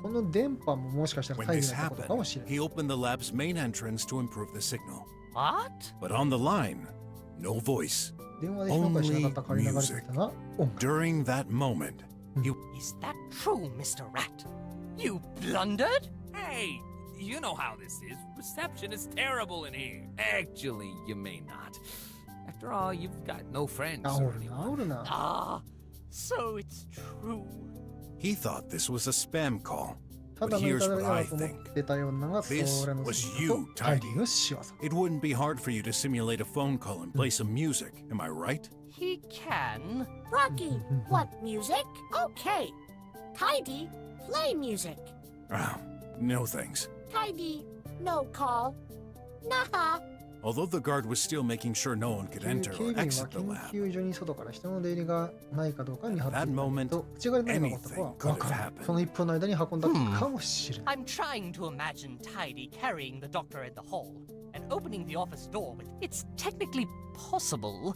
Speaker 1: この電波ももしかしたら
Speaker 2: When
Speaker 1: 大義
Speaker 2: this
Speaker 1: だったことかもしれ
Speaker 2: happened,
Speaker 1: ない
Speaker 2: he opened the lab's main entrance to improve the signal.
Speaker 3: What?
Speaker 2: But on the line, no voice.
Speaker 1: 電話で評価しなかった代わりに流れていたな音楽
Speaker 2: During that moment,
Speaker 3: Is that true, Mr. Rat? You blundered?
Speaker 6: Hey, you know how this is. Reception is terrible in here. Actually, you may not. After all, you've got no friends
Speaker 1: 治
Speaker 6: or
Speaker 1: るな
Speaker 6: anyone.
Speaker 1: 治るな
Speaker 3: Ah, so it's true.
Speaker 2: he thought this was a spam call.
Speaker 1: た
Speaker 2: But
Speaker 1: だの
Speaker 2: here's
Speaker 1: いたず
Speaker 2: what
Speaker 1: ら
Speaker 2: I
Speaker 1: だと思
Speaker 2: think.
Speaker 1: ってたようながそ
Speaker 2: This
Speaker 1: れの
Speaker 2: was
Speaker 1: 責
Speaker 2: you,
Speaker 1: 任と大
Speaker 2: Tidy.
Speaker 1: 義の仕業
Speaker 2: It wouldn't be hard for you to simulate a phone call and play some music, am I right?
Speaker 3: He can.
Speaker 5: Rocky, what music? Okay. Tidy, play music.
Speaker 2: Ah, no thanks.
Speaker 5: Tidy, no call. Nah.
Speaker 2: Although the guard was still making sure no one could
Speaker 1: 警
Speaker 2: enter
Speaker 1: 備
Speaker 2: or
Speaker 1: 員は
Speaker 2: exit the
Speaker 1: 研
Speaker 2: lab.
Speaker 1: 究所に外から人の出入りがないかどうか見張ってい
Speaker 2: At that
Speaker 1: た
Speaker 2: moment,
Speaker 1: と内側に何が起こったかは
Speaker 2: anything could
Speaker 1: 分から
Speaker 2: have
Speaker 1: ない
Speaker 2: happened.
Speaker 1: その1分の間に運んだかもしれない
Speaker 3: I'm trying to imagine Tidy carrying the doctor in the hall and opening the office door with. It's technically possible.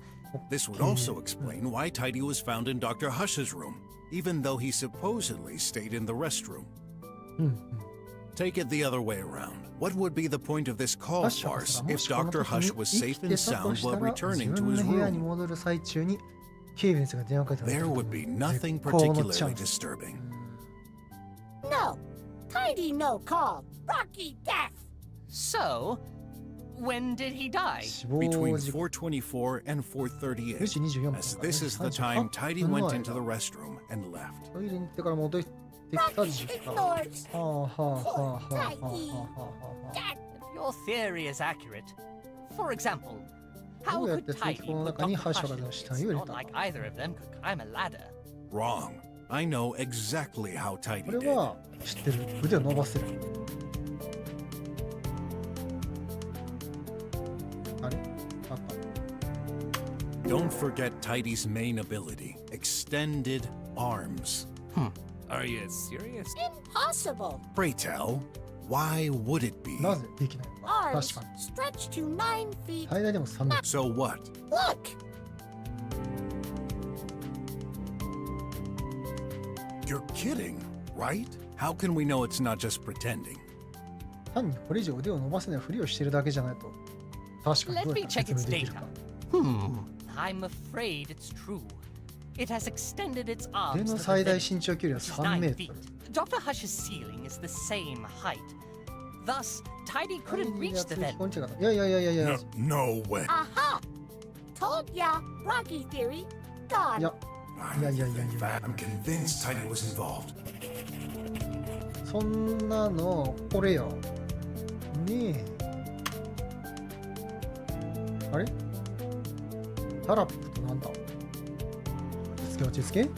Speaker 2: This would also explain why Tidy was found in Dr. Hush's room, even though he supposedly stayed in the restroom.
Speaker 1: うんうん
Speaker 2: Take it the other way around. What would be the point of this call
Speaker 1: ハッシュ博
Speaker 2: farce
Speaker 1: 士がも
Speaker 2: if
Speaker 1: しこの
Speaker 2: Dr.
Speaker 1: 時
Speaker 2: Hush
Speaker 1: に
Speaker 2: was
Speaker 1: 生
Speaker 2: safe
Speaker 1: きて
Speaker 2: and
Speaker 1: たと
Speaker 2: sound
Speaker 1: した
Speaker 2: while
Speaker 1: ら自
Speaker 2: returning
Speaker 1: 分
Speaker 2: to
Speaker 1: の
Speaker 2: his
Speaker 1: 部屋に
Speaker 2: room?
Speaker 1: 戻る最中に警備員が電話かけて
Speaker 2: There would be nothing
Speaker 1: 絶好のチャ
Speaker 2: particularly
Speaker 1: ンス
Speaker 2: disturbing.
Speaker 5: No. Tidy, no call. Rocky, death.
Speaker 3: So, when did he die?
Speaker 1: 死亡
Speaker 2: Between
Speaker 1: 時刻
Speaker 2: 4:24 and
Speaker 1: 4
Speaker 2: 4:38,
Speaker 1: 時24分
Speaker 2: as
Speaker 1: から
Speaker 2: this is the
Speaker 1: 38
Speaker 2: time Tidy
Speaker 1: 分
Speaker 2: went
Speaker 1: の
Speaker 2: into
Speaker 1: 間
Speaker 2: the restroom and left.
Speaker 1: トイレに行ってから戻ってきた時
Speaker 5: Rocky
Speaker 1: 間
Speaker 5: ignores.
Speaker 1: はあはあはあはあはあはあはあ
Speaker 3: If your theory is accurate, for example,
Speaker 1: ど
Speaker 3: How
Speaker 1: うやっ
Speaker 3: could
Speaker 1: て通気
Speaker 3: Tidy
Speaker 1: 口の
Speaker 3: put
Speaker 1: 中に
Speaker 3: Dr.
Speaker 1: 覇者
Speaker 3: Hush
Speaker 1: が
Speaker 3: in
Speaker 1: の
Speaker 3: this?
Speaker 1: 死体を入れ
Speaker 3: Not
Speaker 1: た
Speaker 3: like either of them could climb a ladder.
Speaker 2: Wrong. I know exactly how
Speaker 1: こ
Speaker 2: Tidy
Speaker 1: れ
Speaker 2: did.
Speaker 1: は知ってる。腕を伸ばせる。あれあった。
Speaker 2: Don't forget Tidy's main ability, extended arms.
Speaker 6: Are you serious?
Speaker 5: Impossible.
Speaker 2: Pray tell, why would it be?
Speaker 1: なぜできないのか。
Speaker 5: Arms
Speaker 1: 確かに。
Speaker 5: stretch to 9 feet.
Speaker 1: 最大でも3メート
Speaker 2: So what?
Speaker 5: Look,
Speaker 2: You're kidding, right? How can we know it's not just pretending?
Speaker 1: ル。単にこれ以上腕を伸ばせないふりをしてるだけじゃないと。確かにど
Speaker 3: Let
Speaker 1: うや
Speaker 3: me
Speaker 1: ったら
Speaker 3: check
Speaker 1: 説
Speaker 3: its
Speaker 1: 明できるか。
Speaker 3: I'm afraid it's true. It has extended its
Speaker 1: 腕
Speaker 3: arms
Speaker 1: の
Speaker 3: to the
Speaker 1: 最大
Speaker 3: vent,
Speaker 1: 身長距離は
Speaker 3: which is
Speaker 1: 3 メ
Speaker 3: 9
Speaker 1: ー
Speaker 3: feet.
Speaker 1: トル。
Speaker 3: Dr. Hush's ceiling is the same height. Thus, Tidy couldn't
Speaker 1: いや
Speaker 3: reach the
Speaker 1: 通気
Speaker 3: vent.
Speaker 1: 口に違ういやいやいやいやいや。
Speaker 2: No way.
Speaker 5: aha! Told ya, Rocky theory.
Speaker 1: い
Speaker 5: Gone.
Speaker 1: や、
Speaker 2: I
Speaker 1: いやいやいやいや。
Speaker 2: I'm convinced Tidy was involved.
Speaker 1: そんなの、これよ。ねえ。あれタラップとなんだ落ち着け落ち着け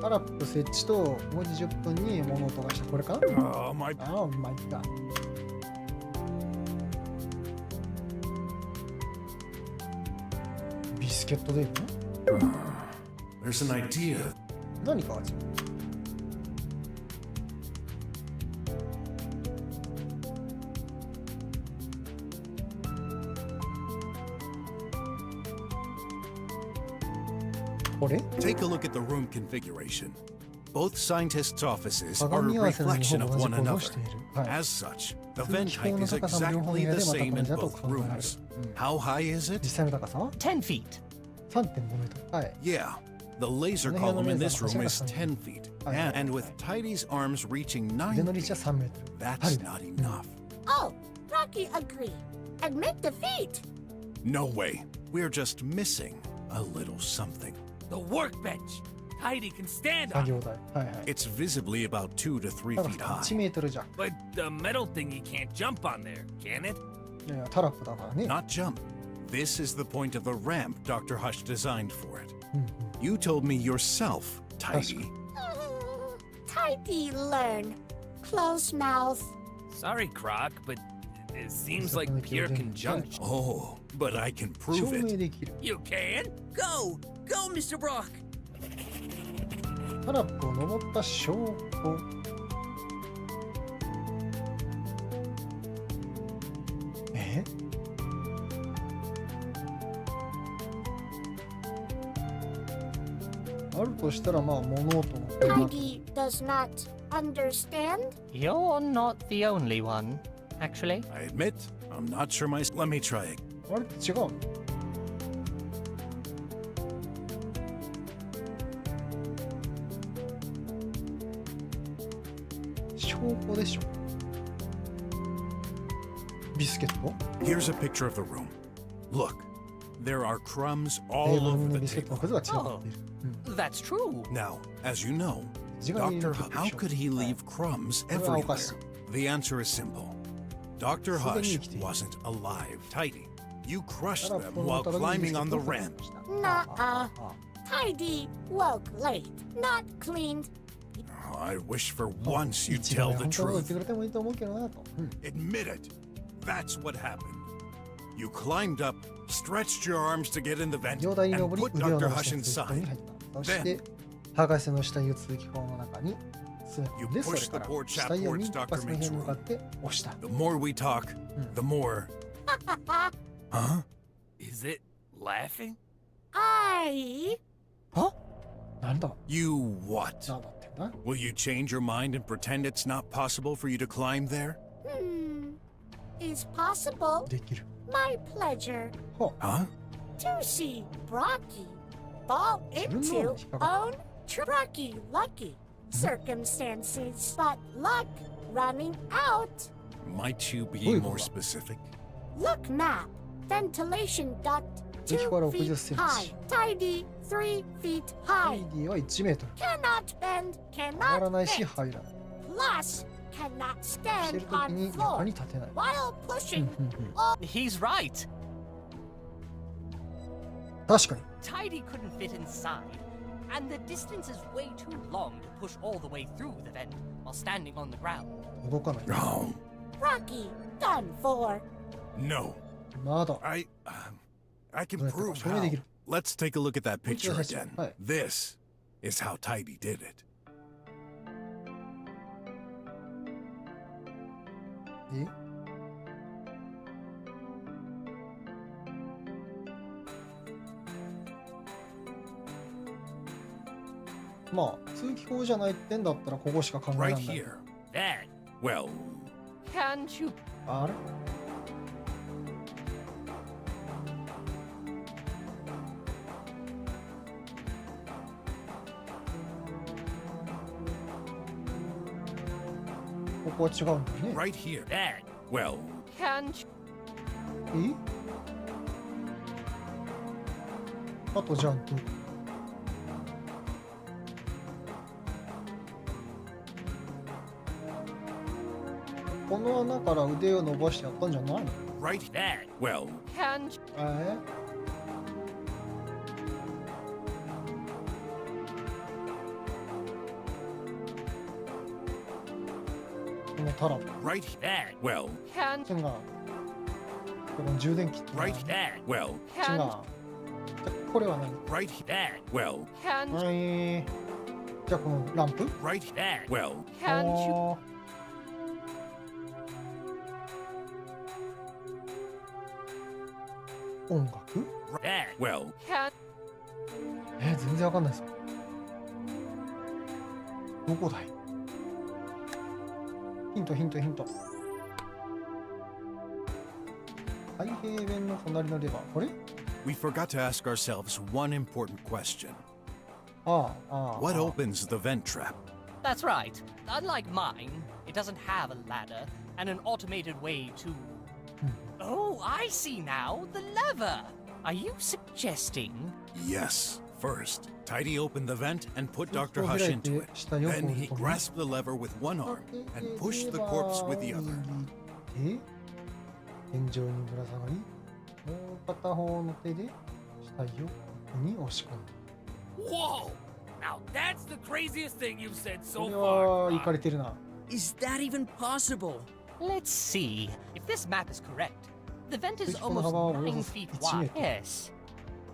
Speaker 1: タラップ設置と文字10分に物音がしたこれかな
Speaker 2: Oh my.
Speaker 1: ああ、マイガー。ビスケットデーム
Speaker 2: There's an idea.
Speaker 1: 何か味これ
Speaker 2: Take a look at the room configuration. Both scientists' offices are a
Speaker 1: 鏡合わせのように
Speaker 2: reflection
Speaker 1: ほ
Speaker 2: of
Speaker 1: ぼ同じ
Speaker 2: one
Speaker 1: 行動を
Speaker 2: another.
Speaker 1: している。はい
Speaker 2: As such, the
Speaker 1: 通
Speaker 2: vent
Speaker 1: 気口
Speaker 2: height
Speaker 1: の
Speaker 2: is
Speaker 1: 高さも両方
Speaker 2: exactly
Speaker 1: 以外
Speaker 2: the
Speaker 1: でまた
Speaker 2: same
Speaker 1: 同
Speaker 2: in
Speaker 1: じだと
Speaker 2: both
Speaker 1: 考えられる。
Speaker 2: rooms. How high is
Speaker 1: 実
Speaker 2: it?
Speaker 1: 際の高さは
Speaker 3: 10 feet.
Speaker 1: 3.5 メートル。はい。
Speaker 2: Yeah. The laser
Speaker 1: Ano
Speaker 2: column
Speaker 1: yan,
Speaker 2: in
Speaker 1: laser?
Speaker 2: this room
Speaker 1: Kasi
Speaker 2: is
Speaker 1: nasa-
Speaker 2: 10 feet.
Speaker 1: Ay,
Speaker 2: And with Tidy's arms reaching
Speaker 1: 腕
Speaker 2: 9
Speaker 1: のリーチは
Speaker 2: feet,
Speaker 1: 3メートル。
Speaker 2: that's not enough.
Speaker 5: Oh, Rocky agree. Admit defeat.
Speaker 2: No way. We're just missing a little something.
Speaker 6: The workbench. Tidy can stand
Speaker 1: 作
Speaker 6: on.
Speaker 1: 業台。はいはい。
Speaker 2: It's visibly about 2 to 3
Speaker 1: 高
Speaker 2: feet
Speaker 1: さ
Speaker 2: high.
Speaker 1: 1メートル弱。
Speaker 6: But the metal thingy can't jump on there, can it?
Speaker 1: いやいやタラップだからね。
Speaker 2: Not jump. This is the point of the ramp Dr. Hush designed for it.
Speaker 1: うんうん
Speaker 2: You told me yourself, Tidy.
Speaker 5: Tidy learn. Close mouth.
Speaker 6: Sorry, Croc, but it seems like
Speaker 1: Something
Speaker 6: pure
Speaker 1: like you didn't
Speaker 6: conjunction.
Speaker 2: Oh, but I can
Speaker 1: 証
Speaker 2: prove
Speaker 1: 明
Speaker 2: it.
Speaker 1: できる。
Speaker 6: You can?
Speaker 4: Go! Go, Mr. Brock!
Speaker 1: タラップを登った証拠。えあるとしたらまあ物音の声が
Speaker 5: Tidy does not understand.
Speaker 3: You're not the only one, actually.
Speaker 2: I admit, I'm not sure my. Let me try it.
Speaker 1: あれ違うの証拠でしょビスケット
Speaker 2: Here's a picture of the room. Look, there are crumbs
Speaker 1: テー
Speaker 2: all
Speaker 1: ブル
Speaker 2: over
Speaker 1: の
Speaker 2: the
Speaker 1: ビスケットの
Speaker 2: table.
Speaker 1: 数が違っている、うん、
Speaker 3: That's true.
Speaker 2: Now, as you know,
Speaker 1: 時間に入れ
Speaker 2: Dr.
Speaker 1: ると
Speaker 2: Hush, how could he leave crumbs
Speaker 1: これはおかしい
Speaker 2: everywhere? The answer is simple. Dr.
Speaker 1: すでに
Speaker 2: Hush
Speaker 1: 生きている
Speaker 2: wasn't alive. Tidy. You
Speaker 1: タ
Speaker 2: crushed
Speaker 1: ラッ
Speaker 2: them
Speaker 1: プの
Speaker 2: while
Speaker 1: ためにビス
Speaker 2: climbing
Speaker 1: ケッ
Speaker 2: on
Speaker 1: ト
Speaker 2: the
Speaker 1: を
Speaker 2: ramp.
Speaker 1: した
Speaker 5: Nuh-uh. Tidy woke late. Not cleaned.
Speaker 2: Oh, I wish for once you'd
Speaker 1: 一番
Speaker 2: tell the
Speaker 1: 本当のこと言っ
Speaker 2: truth.
Speaker 1: てくれてもいいと思うけどなと、うん、
Speaker 2: Admit it. That's what happened. You climbed up, stretched your arms to get in the vent,
Speaker 1: 上台に
Speaker 2: and
Speaker 1: 登り
Speaker 2: put
Speaker 1: 腕を伸
Speaker 2: Dr.
Speaker 1: ばし
Speaker 2: Hush
Speaker 1: て通気口に
Speaker 2: inside.
Speaker 1: 入ったそして博士の死体を通気口の中に詰め込んで
Speaker 2: You
Speaker 1: それ
Speaker 2: pushed
Speaker 1: から
Speaker 2: the poor chap
Speaker 1: 死体を
Speaker 2: towards
Speaker 1: 民
Speaker 2: Dr.
Speaker 1: 発の部屋に向かって押した
Speaker 2: The more we talk, the more. Huh?
Speaker 6: Is it laughing?
Speaker 5: I
Speaker 1: なんだ
Speaker 2: You what?
Speaker 1: なんだってんだ
Speaker 2: Will you change your mind and pretend it's not possible for you to climb there?
Speaker 5: is possible.
Speaker 1: できる
Speaker 5: My pleasure
Speaker 1: ほ
Speaker 2: Huh?
Speaker 5: to see Brocky fall into own Rocky lucky circumstances, but luck running out.
Speaker 2: Might you be
Speaker 1: Ui,
Speaker 2: more
Speaker 1: hola.
Speaker 2: specific?
Speaker 5: Look map. Ventilation duct
Speaker 1: 駅から
Speaker 5: 2 feet
Speaker 1: 60セン
Speaker 5: high.
Speaker 1: チ。
Speaker 5: Tidy 3 feet
Speaker 1: ハイ
Speaker 5: high.
Speaker 1: ディは1メートル。
Speaker 5: Cannot bend,
Speaker 1: 上がら
Speaker 5: cannot
Speaker 1: ないし
Speaker 5: fit.
Speaker 1: 入らない。
Speaker 5: Plus, cannot
Speaker 1: して
Speaker 5: stand
Speaker 1: るとき
Speaker 5: on
Speaker 1: に床
Speaker 5: floor
Speaker 1: に立てない。
Speaker 5: while
Speaker 1: うん
Speaker 5: pushing.
Speaker 1: うんうん
Speaker 3: He's right.
Speaker 1: 確かに。
Speaker 3: Tidy couldn't fit inside, and the distance is way too long to push all the way through the vent while standing on the ground.
Speaker 1: 動かない。
Speaker 2: Oh,
Speaker 5: Rocky, done for.
Speaker 2: no.
Speaker 1: まだ。
Speaker 2: I can
Speaker 1: どうやったか
Speaker 2: prove
Speaker 1: 証明でき
Speaker 2: how.
Speaker 1: る。
Speaker 2: Let's take a look at that picture
Speaker 1: こっちの写真。
Speaker 2: again.
Speaker 1: はい。
Speaker 2: This is how Tidy did it.
Speaker 1: えまあ通気口じゃないってんだったらここしか考えられ
Speaker 2: Right
Speaker 1: ない。
Speaker 2: here.
Speaker 6: That.
Speaker 2: Well,
Speaker 3: Can't you
Speaker 1: あれここは違うんだよね。
Speaker 2: right here.
Speaker 6: That.
Speaker 2: Well,
Speaker 3: can't you
Speaker 1: えあとじゃんと。この穴から腕を伸ばしてやったんじゃないの？
Speaker 2: right.
Speaker 6: That.
Speaker 2: Well,
Speaker 3: can't you
Speaker 1: このタラップ
Speaker 2: right.
Speaker 6: That.
Speaker 2: Well,
Speaker 3: can't
Speaker 1: 違う。この充電器ってのは
Speaker 2: right.
Speaker 6: That.
Speaker 2: Well,
Speaker 1: 違う。
Speaker 3: can't
Speaker 1: じゃこれは何？
Speaker 2: right. here.
Speaker 6: That.
Speaker 2: Well,
Speaker 3: can't
Speaker 1: じゃあこのランプ？
Speaker 2: right.
Speaker 6: That.
Speaker 2: Well,
Speaker 3: can't you
Speaker 1: あー音楽？
Speaker 6: That.
Speaker 2: well,
Speaker 3: can't
Speaker 1: 全然わかんないです。どこだい？ヒントヒントヒント。太平弁の隣のレバー。これ？
Speaker 2: we forgot to ask ourselves one important question.
Speaker 1: ああ、ああ。
Speaker 2: What
Speaker 1: ああ
Speaker 2: opens the vent trap?
Speaker 3: That's right. Unlike mine, it doesn't have a ladder and an automated way to. Oh, I see now. The lever. Are you suggesting?
Speaker 2: Yes. First, Tidy opened the vent and put Dr.
Speaker 1: 口を
Speaker 2: Hush
Speaker 1: 開い
Speaker 2: into
Speaker 1: て
Speaker 2: it.
Speaker 1: 下横
Speaker 2: Then
Speaker 1: に
Speaker 2: he
Speaker 1: 飛ぶ。
Speaker 2: grasped the lever with one arm and pushed the corpse with the other.
Speaker 1: 天井にぶら下がり、もう片方の手で下横に押し込む。
Speaker 6: Whoa! Now that's the craziest thing you've said
Speaker 1: こ
Speaker 6: so
Speaker 1: れ
Speaker 6: far.
Speaker 1: は行かれてるな。
Speaker 4: Is that even possible?
Speaker 3: Let's see. If this map is correct, the vent is
Speaker 1: 通気口の幅は
Speaker 3: almost
Speaker 1: およ
Speaker 3: 9
Speaker 1: そ
Speaker 3: feet
Speaker 1: 1メー
Speaker 3: wide.
Speaker 1: トル。
Speaker 3: Yes.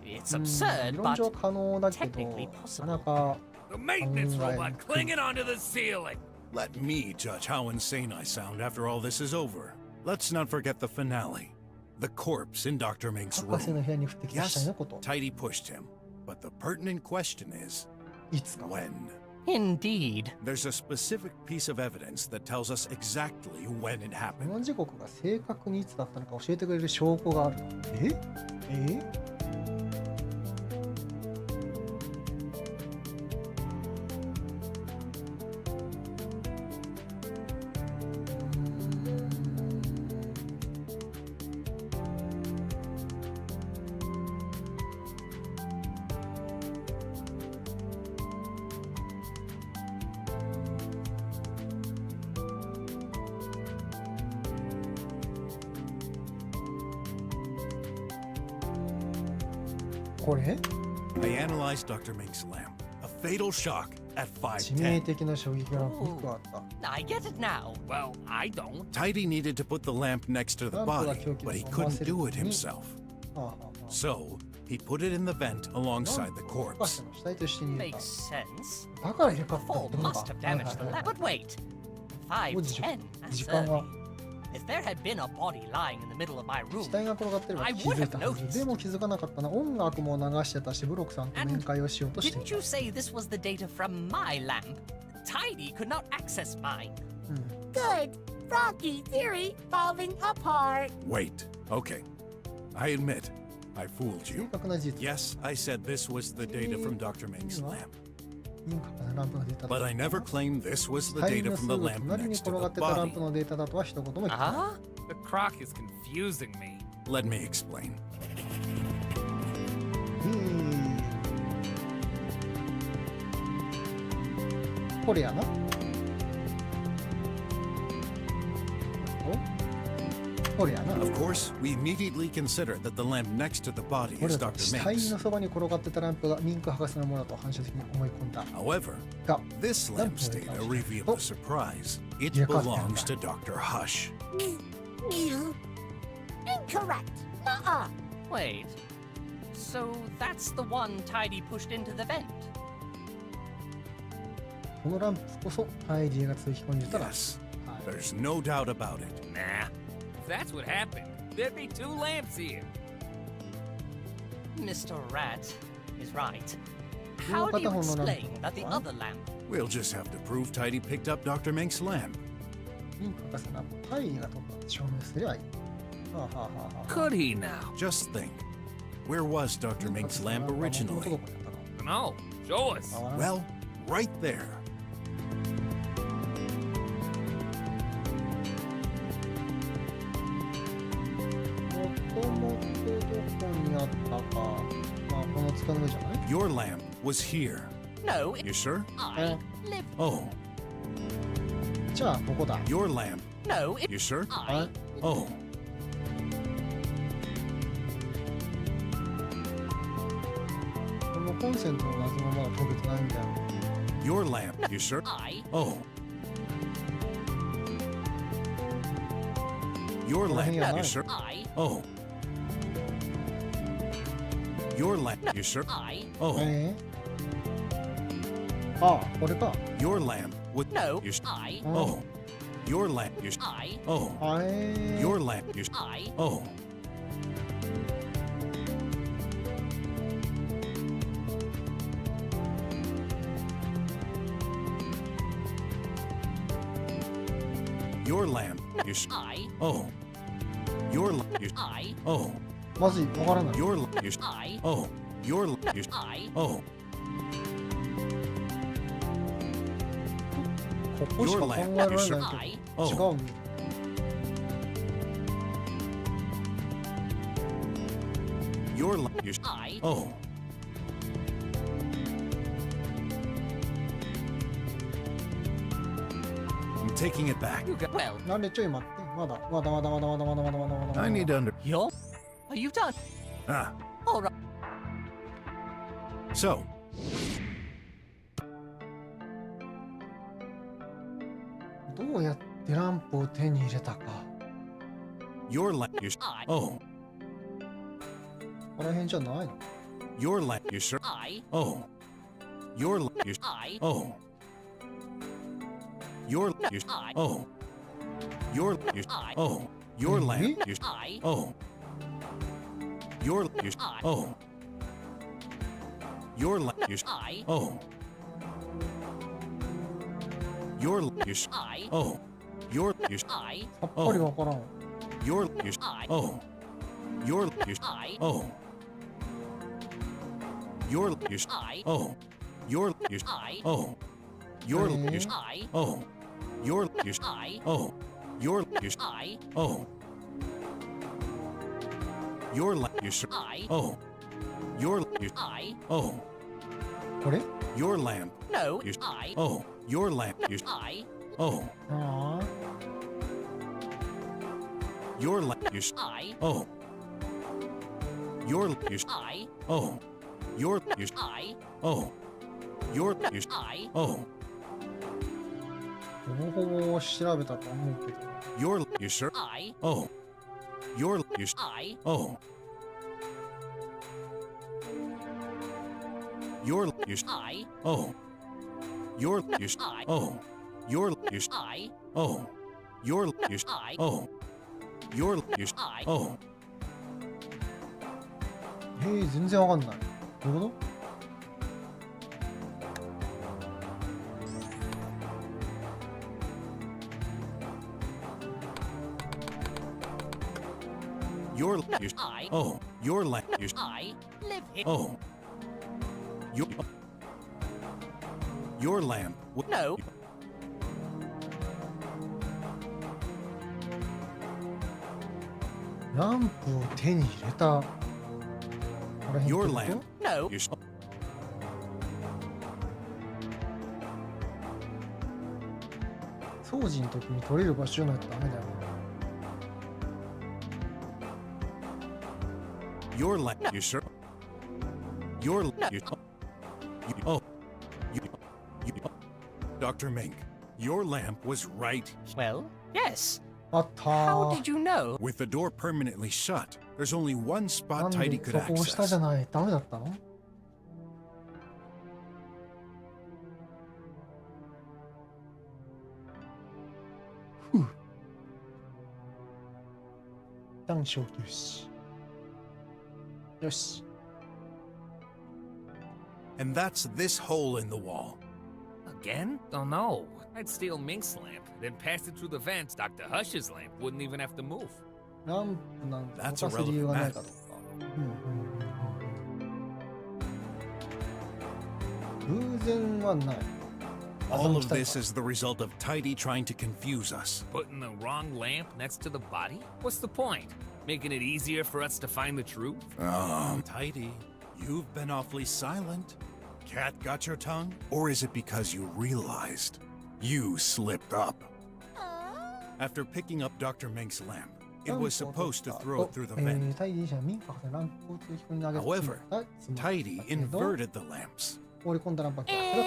Speaker 3: It's
Speaker 1: 理
Speaker 3: absurd,
Speaker 1: 論上
Speaker 3: but
Speaker 1: 可能だけど、
Speaker 3: technically
Speaker 1: な
Speaker 3: possible.
Speaker 1: かなか
Speaker 6: The maintenance
Speaker 1: Right.
Speaker 6: robot clinging onto the ceiling.
Speaker 2: Let me judge how insane I sound after all this is over. Let's not forget the finale. The corpse in Dr. Mink's
Speaker 1: 博士の
Speaker 2: room.
Speaker 1: 部屋に降ってきた死体
Speaker 2: Yes,
Speaker 1: のこと。
Speaker 2: Tidy pushed him. But the pertinent question is,
Speaker 1: いつか。
Speaker 2: when?
Speaker 3: Indeed.
Speaker 2: There's a specific piece of evidence that tells us exactly when it
Speaker 1: こ
Speaker 2: happened.
Speaker 1: の時刻が正確にいつだったのか教えてくれる証拠がある。えこれ
Speaker 2: I analyzed Dr. Mink's lamp. A fatal shock at
Speaker 1: 致命
Speaker 2: 5:10.
Speaker 1: 的な衝撃が1個あった。
Speaker 3: I get it now.
Speaker 6: Well, I don't.
Speaker 2: Tidy needed to put the lamp next to the body, but he couldn't do it himself.
Speaker 1: はあはあはあ
Speaker 2: So, he put it in the vent alongside the
Speaker 1: 博士
Speaker 2: corpse.
Speaker 1: の死体と一緒に入れ
Speaker 3: Makes
Speaker 1: た。
Speaker 3: sense.
Speaker 1: だから入れかったって
Speaker 3: Fall
Speaker 1: ことか。
Speaker 3: must have damaged the
Speaker 1: はいはい
Speaker 3: lab.
Speaker 1: はい
Speaker 3: But wait. 5:10.
Speaker 1: 時
Speaker 3: That's
Speaker 1: 間が
Speaker 3: early. If there had been a body lying in the middle of my
Speaker 1: 死
Speaker 3: room,
Speaker 1: 体が転がってれば
Speaker 3: I
Speaker 1: 気
Speaker 3: would
Speaker 1: づい
Speaker 3: have
Speaker 1: たはず。
Speaker 3: noticed.
Speaker 1: でも気づかなかったな。音楽も流してたし、ブロックさんと面会をしようとしてい
Speaker 3: didn't
Speaker 1: た
Speaker 3: you。say this was the data from my lamp? Tidy could not access mine.
Speaker 1: うん
Speaker 5: Good. Rocky theory falling apart.
Speaker 2: Wait, okay. I admit, I fooled
Speaker 1: 正
Speaker 2: you.
Speaker 1: 確な事実。
Speaker 2: Yes, I said this was the data from Dr. Mink's lamp.
Speaker 1: 明確なランプのデータだ
Speaker 2: But I never claimed this was
Speaker 1: 死
Speaker 2: the
Speaker 1: 体
Speaker 2: data
Speaker 1: のす
Speaker 2: from
Speaker 1: ぐ
Speaker 2: the lamp
Speaker 1: 隣に
Speaker 2: next
Speaker 1: 転
Speaker 2: to
Speaker 1: がっ
Speaker 2: the
Speaker 1: てたラン
Speaker 2: body.
Speaker 1: プのデータだとは一言も言ってない。
Speaker 3: Ah?
Speaker 6: The crock is confusing me.
Speaker 2: Let me explain.
Speaker 1: これやな。これやな。
Speaker 2: Of course, we immediately considered that the lamp next to the body
Speaker 1: これ
Speaker 2: is
Speaker 1: だ
Speaker 2: Dr.
Speaker 1: と死体
Speaker 2: Mink's.
Speaker 1: のそばに転がってたランプがミンク博士のものだと反射的に思い込んだ
Speaker 2: However,
Speaker 1: が、
Speaker 2: this lamp's data revealed a surprise. It
Speaker 1: Yeah,
Speaker 2: belongs
Speaker 1: goddamn.
Speaker 2: to Dr. Hush.
Speaker 5: Incorrect. Nuh-uh.
Speaker 3: Wait. So that's the one Tidy pushed into the vent?
Speaker 1: このランプこそタイディが通気込んでたら、
Speaker 2: Yes,
Speaker 1: はい
Speaker 2: there's no doubt about it.
Speaker 6: Nah. If that's what happened, there'd be 2 lamps here.
Speaker 3: Mr. Rat is right. How do you explain that the other lamp?
Speaker 2: We'll just have to prove Tidy picked up Dr. Mink's lamp.
Speaker 1: ミンク博士のランプタイディが取ったと証明すればいい。はあはあはあはあ
Speaker 6: Could he now?
Speaker 2: Just think. Where was Dr. Mink's lamp
Speaker 1: 元
Speaker 2: originally?
Speaker 1: どこにあったの
Speaker 6: No. Show us.
Speaker 1: あわらん
Speaker 2: Well, right there.
Speaker 1: もともとどこにあったか。まあ、この机の上じゃない
Speaker 2: Your lamp was here.
Speaker 3: No,
Speaker 2: You sure?
Speaker 3: I live.
Speaker 2: Oh,
Speaker 1: じゃあ、ここだ。
Speaker 2: your lamp.
Speaker 3: No,
Speaker 2: You sure?
Speaker 3: I.
Speaker 2: Oh,
Speaker 1: このコンセントの謎もまだ解けてないんだよ。
Speaker 2: your lamp. You sure?
Speaker 3: I.
Speaker 2: Oh. Your lamp. You sure?
Speaker 3: I.
Speaker 2: Oh. Your lamp. You sure?
Speaker 3: I.
Speaker 2: Oh.
Speaker 1: ああ、これか。
Speaker 2: Your lamp with
Speaker 3: No,
Speaker 2: you.
Speaker 3: I.
Speaker 2: Oh. Your lamp. You.
Speaker 3: I.
Speaker 2: Oh.
Speaker 1: あ
Speaker 2: Your lamp. You.
Speaker 3: I.
Speaker 2: Oh. Your lamp. You.
Speaker 3: I.
Speaker 2: Oh. Your lamp. You.
Speaker 3: I.
Speaker 2: Oh.
Speaker 1: マジわからない。
Speaker 2: Your lamp. You.
Speaker 3: I.
Speaker 2: Oh. Your lamp. You.
Speaker 3: I.
Speaker 2: Oh.
Speaker 1: ここしか考えられないけど。
Speaker 3: I.
Speaker 2: おう
Speaker 1: 違うんだ。
Speaker 2: Your lamp. You.
Speaker 3: I.
Speaker 2: Oh. I'm taking it back.
Speaker 3: You go. Well,
Speaker 1: なんでちょい待って。まだ。まだ。
Speaker 2: I need to under.
Speaker 3: you're. Are you done?
Speaker 2: Ah.
Speaker 3: All right.
Speaker 2: So,
Speaker 1: どうやってランプを手に入れたか。
Speaker 2: your lamp. You.
Speaker 3: I.
Speaker 2: Oh.
Speaker 1: ここら辺じゃないの
Speaker 2: Your lamp. You sure?
Speaker 3: I.
Speaker 2: Oh. Your lamp. You.
Speaker 3: I.
Speaker 2: Oh. Your lamp. You.
Speaker 3: I.
Speaker 2: Oh. Your lamp. You.
Speaker 3: I.
Speaker 2: Oh. Your lamp. You.
Speaker 3: I.
Speaker 2: Oh. Your lamp. You. Oh. Your lamp. You.
Speaker 3: I.
Speaker 2: Oh. Your lamp. You.
Speaker 3: I.
Speaker 2: Oh. Your lamp. You.
Speaker 3: I.
Speaker 1: さっぱりわからん。
Speaker 2: Your lamp. You. Oh. Your lamp. You.
Speaker 3: I.
Speaker 2: Oh. Your lamp. You.
Speaker 3: I.
Speaker 2: Oh. Your lamp. You.
Speaker 3: I.
Speaker 2: Oh. Your lamp. You.
Speaker 3: I.
Speaker 2: Oh. Your lamp. You.
Speaker 3: I.
Speaker 2: Oh. Your lamp. You.
Speaker 3: I.
Speaker 2: Oh. Your lamp. You.
Speaker 3: I.
Speaker 2: Oh. Your lamp. You.
Speaker 3: I.
Speaker 2: Oh.
Speaker 1: これ
Speaker 2: Your lamp.
Speaker 3: No.
Speaker 2: You.
Speaker 3: I.
Speaker 2: Oh. Your lamp. You.
Speaker 3: I.
Speaker 2: Oh.
Speaker 1: ああ。
Speaker 2: Your lamp. You.
Speaker 3: I.
Speaker 2: Oh. Your lamp. You.
Speaker 3: I.
Speaker 2: Oh. Your lamp. You.
Speaker 3: I.
Speaker 2: Oh. Your lamp. You.
Speaker 3: I.
Speaker 2: Oh.
Speaker 1: ほぼほぼ調べたと思うけど。
Speaker 2: Your lamp. You sure?
Speaker 3: I.
Speaker 2: Oh. Your lamp. You.
Speaker 3: I.
Speaker 2: Oh. Your lamp. You.
Speaker 3: I.
Speaker 2: Oh. Your lamp. You.
Speaker 3: I.
Speaker 2: Oh. Your lamp. You.
Speaker 3: I.
Speaker 2: Oh. Your lamp. You.
Speaker 3: I.
Speaker 2: Oh. Your lamp. You.
Speaker 3: I.
Speaker 2: Oh.
Speaker 1: 全然わかんない。どういうこと
Speaker 2: Your lamp. You.
Speaker 3: I.
Speaker 2: Oh. Your lamp. You.
Speaker 3: I live here.
Speaker 2: Oh. Your. Your lamp.
Speaker 3: No.
Speaker 1: ランプを手に入れた。これ変ってこ
Speaker 2: Your
Speaker 1: と
Speaker 2: lamp.
Speaker 3: No.
Speaker 2: You sh-
Speaker 1: 掃除の時に取れる場所じゃないとダメだよね。
Speaker 2: Your lamp. You sure? Your
Speaker 3: No.
Speaker 2: you, oh, you, Dr. Mink, your lamp was right
Speaker 3: Well, yes.
Speaker 1: あった
Speaker 3: How
Speaker 1: ー。
Speaker 3: did you know?
Speaker 2: with the door permanently shut. There's only one
Speaker 1: な
Speaker 2: spot
Speaker 1: ん
Speaker 2: Tidy
Speaker 1: で
Speaker 2: could
Speaker 1: そこ押したじゃ
Speaker 2: access.
Speaker 1: ない。ダメだったの？ふう。一旦消去し。よし。
Speaker 2: And that's this hole in the wall.
Speaker 6: Again? Don't know. I'd steal Mink's lamp, then pass it through the vents. Dr. Hush's lamp wouldn't even have to move.
Speaker 1: ランプなんて
Speaker 2: That's
Speaker 1: 動かす理由
Speaker 2: irrelevant
Speaker 1: がない
Speaker 2: matter.
Speaker 1: かとか。偶然はない。
Speaker 2: All of this is the result of Tidy trying to confuse us.
Speaker 6: Putting the wrong lamp next to the body? What's the point? Making it easier for us to find the truth?
Speaker 2: Tidy, you've been awfully silent. Cat got your tongue? Or is it because you realized you slipped up? After picking up Dr. Mink's lamp, it was supposed to throw it through the vent.
Speaker 1: タイディ者は民家がランプを空気に投げ
Speaker 2: However,
Speaker 1: たつもり
Speaker 2: Tidy
Speaker 1: だけど
Speaker 2: inverted the lamps.
Speaker 1: 放り込んだランプは逆だった。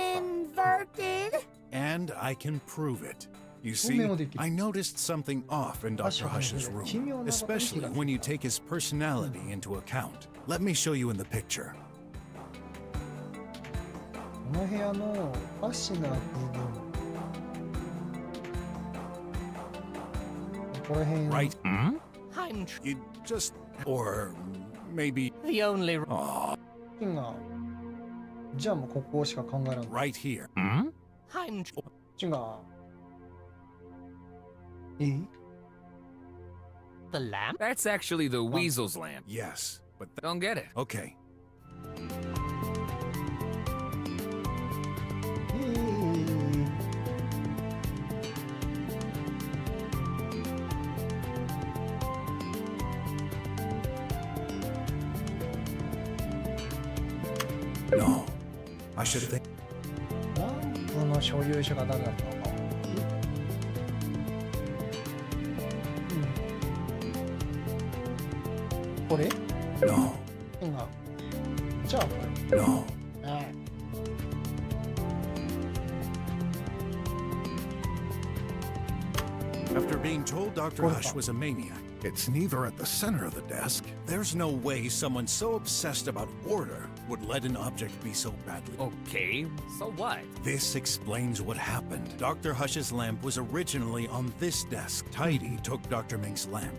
Speaker 5: Inverted?
Speaker 2: And I can prove it. You see,
Speaker 1: 証明もできる。
Speaker 2: I noticed something off in Dr. Hush's room, especially when you take his personality into account. Let me show you in the picture.
Speaker 1: この部屋のファッシな部分。ここら辺。
Speaker 2: Right?
Speaker 3: I'm
Speaker 2: You just, or maybe,
Speaker 3: the only.
Speaker 2: oh,
Speaker 1: がじゃあもうここしか考えられない。
Speaker 2: right here.
Speaker 3: I'm
Speaker 1: 違う。え
Speaker 3: the lamp.
Speaker 6: That's actually the weasel's lamp.
Speaker 2: Yes, but
Speaker 6: Don't get it.
Speaker 2: okay.
Speaker 1: え
Speaker 2: No, I should think.
Speaker 1: ランプの所有者が誰だったのか。これ
Speaker 2: No,
Speaker 1: 違う。じゃあこれ。
Speaker 2: no.
Speaker 1: え
Speaker 2: After being told Dr.
Speaker 1: What
Speaker 2: Hush
Speaker 1: about-
Speaker 2: was a maniac, it's neither at the center of the desk. There's no way someone so obsessed about order would let an object be so badly.
Speaker 6: Okay, so what?
Speaker 2: This explains what happened. Dr. Hush's lamp was originally on this desk. Tidy took Dr. Mink's lamp.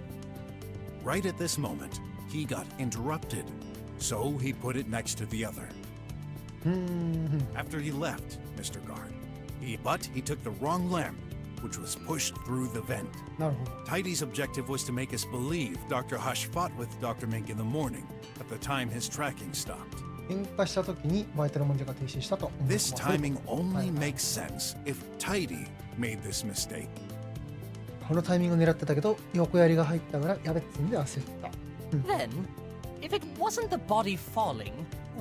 Speaker 2: Right at this moment, he got interrupted, so he put it next to the other.
Speaker 1: うーん。
Speaker 2: After he left, Mr. Guard, he took the wrong lamp, which was pushed through the vent.
Speaker 1: なるほど。
Speaker 2: Tidy's objective was to make us believe Dr. Hush fought with Dr. Mink in the morning, at the time his tracking stopped.
Speaker 1: 喧嘩した時にバイタル文字が停止したと思います。
Speaker 2: This timing
Speaker 1: は
Speaker 2: only
Speaker 1: い
Speaker 2: makes sense if Tidy made this mistake.
Speaker 1: このタイミングを狙ってたけど横槍が入ったからやべっつんで焦った。
Speaker 3: Then, if it wasn't the body falling,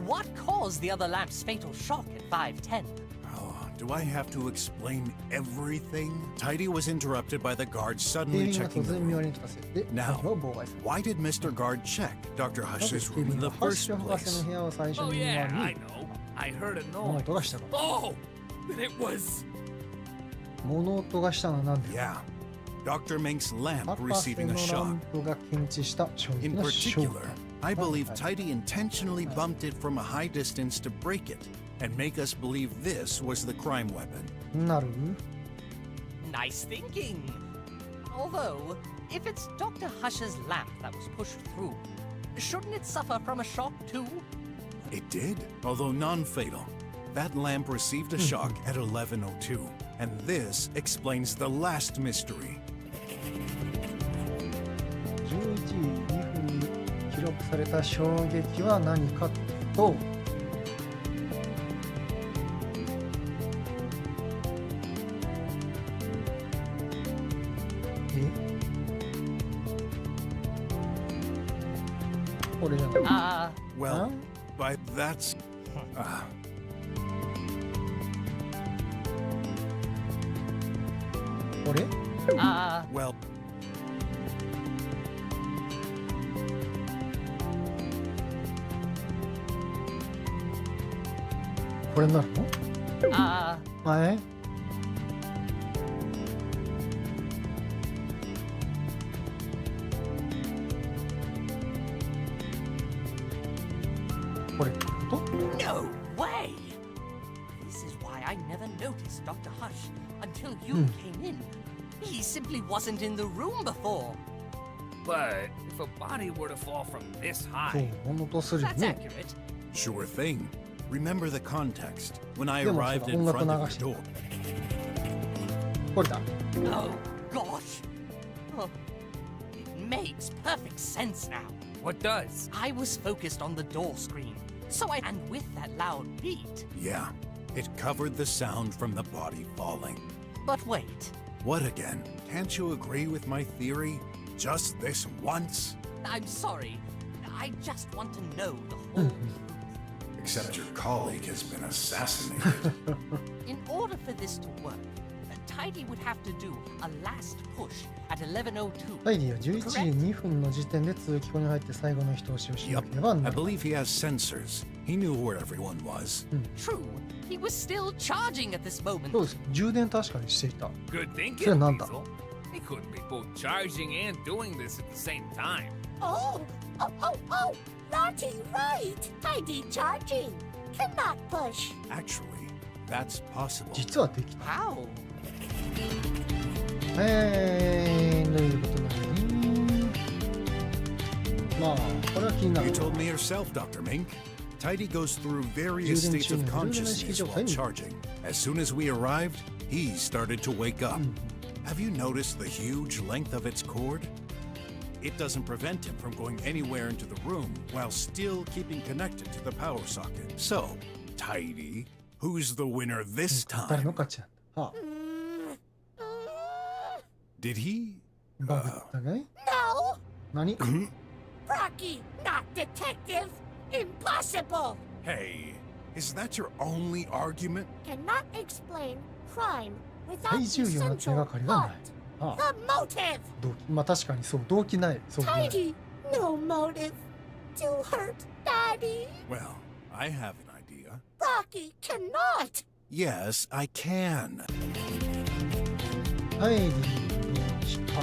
Speaker 3: what caused the other lamp's fatal shock at 5:10?
Speaker 2: Oh, do I have to explain everything? Tidy was interrupted by the guard
Speaker 1: 店
Speaker 2: suddenly
Speaker 1: 員が
Speaker 2: checking
Speaker 1: 突
Speaker 2: the
Speaker 1: 然見
Speaker 2: room.
Speaker 1: 割りにとかせて
Speaker 2: Now,
Speaker 1: 作業を妨害する。
Speaker 2: Why did Mr. Guard check Dr.
Speaker 1: なぜ
Speaker 2: Hush's
Speaker 1: スティー
Speaker 2: room
Speaker 1: ビ
Speaker 2: in
Speaker 1: ン
Speaker 2: the
Speaker 1: がハッシ
Speaker 2: first
Speaker 1: ュ博士
Speaker 2: place?
Speaker 1: の部屋を最初
Speaker 6: Oh
Speaker 1: に見
Speaker 6: yeah,
Speaker 1: 割
Speaker 6: I
Speaker 1: り
Speaker 6: know. I heard a
Speaker 1: 物
Speaker 6: noise.
Speaker 1: 音がしたの。
Speaker 6: Oh, then it was.
Speaker 1: 物音がしたのは何で
Speaker 2: Yeah, Dr. Mink's lamp
Speaker 1: 博士
Speaker 2: receiving
Speaker 1: の
Speaker 2: a
Speaker 1: ラ
Speaker 2: shock.
Speaker 1: ンプが検知した衝撃
Speaker 2: In
Speaker 1: の衝撃。
Speaker 2: particular, I believe
Speaker 1: Right.
Speaker 2: Tidy intentionally bumped it from a high distance to break it and make us believe this was the crime weapon.
Speaker 1: なる
Speaker 3: Nice thinking. Although, if it's Dr. Hush's lamp that was pushed through, shouldn't it suffer from a shock too?
Speaker 2: It did, although non-fatal. That lamp received a shock at 11:02, and this explains the last mystery.
Speaker 1: 11時2分に記録された衝撃は何かとえこれじゃない。
Speaker 2: Well, by that's.
Speaker 1: これ
Speaker 2: Well,
Speaker 1: これになるの？はい。これってこと？
Speaker 3: No way! This is why I never noticed Dr. Hush until you came in. He simply wasn't in the room before.
Speaker 6: But if a body were to fall from this
Speaker 1: そう
Speaker 6: high,
Speaker 1: 物とするよ
Speaker 3: That's
Speaker 1: ね。
Speaker 3: accurate.
Speaker 2: sure thing. Remember the context when I
Speaker 1: でも
Speaker 2: arrived
Speaker 1: さ、
Speaker 2: in
Speaker 1: 音楽
Speaker 2: front
Speaker 1: 流
Speaker 2: of
Speaker 1: し
Speaker 2: the
Speaker 1: て
Speaker 2: door.
Speaker 1: これだ。
Speaker 3: Oh, gosh. Oh, it makes perfect sense now.
Speaker 6: what does?
Speaker 3: I was focused on the door screen. And with that loud beat.
Speaker 2: Yeah, it covered the sound from the body falling.
Speaker 3: But wait.
Speaker 2: What again? Can't you agree with my theory? Just this once?
Speaker 3: I'm sorry. I just want to know the whole truth.
Speaker 2: Except your colleague has been assassinated.
Speaker 3: In order for this to work, Tidy would have to do a last push at 11:02.
Speaker 1: タイディは11時2分の時点で通気口に入って最後の一押しをしなければ
Speaker 2: I
Speaker 1: ならない。
Speaker 2: believe he has sensors. He knew where everyone was.
Speaker 3: True, he was still charging at this moment.
Speaker 1: そうです。充電確かにしていた。
Speaker 6: Good thinking,
Speaker 1: それはなんだ？
Speaker 6: Weasel. He couldn't be both charging and doing this at the same time.
Speaker 5: Oh, Lottie, right. Tidy charging. Cannot push.
Speaker 2: Actually, that's possible.
Speaker 1: 実はできた。
Speaker 3: How?
Speaker 1: ということなのに。まあ、これは気にな
Speaker 2: You
Speaker 1: る。
Speaker 2: told me yourself, Dr. Mink. Tidy goes through various states of consciousness while charging. As soon as we arrived, he started to wake up. Have you noticed the huge length of its cord? It doesn't prevent him from going anywhere into the room while still keeping connected to the power socket. So, Tidy, who's the winner this
Speaker 1: 誰
Speaker 2: time?
Speaker 1: の勝ちなんだ。はあ、
Speaker 2: Did he?
Speaker 1: バグったね。
Speaker 5: No,
Speaker 1: 何？
Speaker 5: Rocky, not detective. Impossible.
Speaker 2: Hey, is that your only argument?
Speaker 5: Cannot explain crime without
Speaker 1: 最
Speaker 5: the
Speaker 1: 重要な手が
Speaker 5: central
Speaker 1: かりはない。
Speaker 5: plot.
Speaker 1: はあ、
Speaker 5: The motive.
Speaker 1: 動機まあ確かにそう、動機ない。そうない。
Speaker 5: Tidy, no motive to hurt Daddy.
Speaker 2: Well, I have an idea.
Speaker 5: Rocky cannot.
Speaker 2: Yes, I can.
Speaker 1: はい、しか。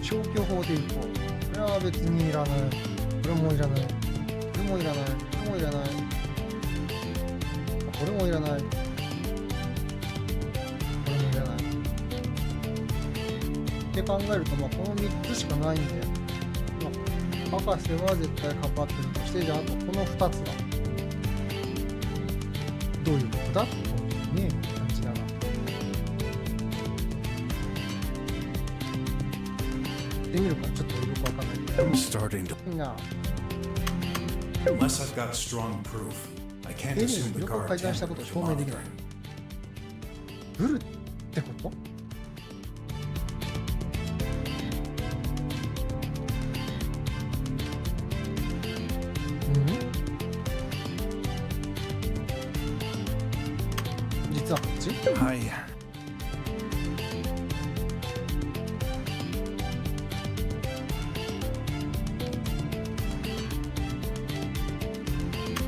Speaker 1: 消去法でいこう。これは別にいらない。これもいらない。これもいらない。これもいらない。これもいらない。これもいらない。って考えると、まあ、この3つしかないんで、まあ、博士は絶対かかってるとして、じゃあ、あとこの2つはどういうことだってね、感じだな。ってみるか、ちょっとよくわかんないけど。
Speaker 2: I'm starting to.
Speaker 1: な
Speaker 2: Unless I've got strong proof, I can't
Speaker 1: エリ
Speaker 2: assume
Speaker 1: ン
Speaker 2: the
Speaker 1: の横を
Speaker 2: guard
Speaker 1: 改ざんした
Speaker 2: tampered
Speaker 1: ことを
Speaker 2: with the
Speaker 1: 証明できない
Speaker 2: monitor.
Speaker 1: ブルってこと実はこっち
Speaker 2: I.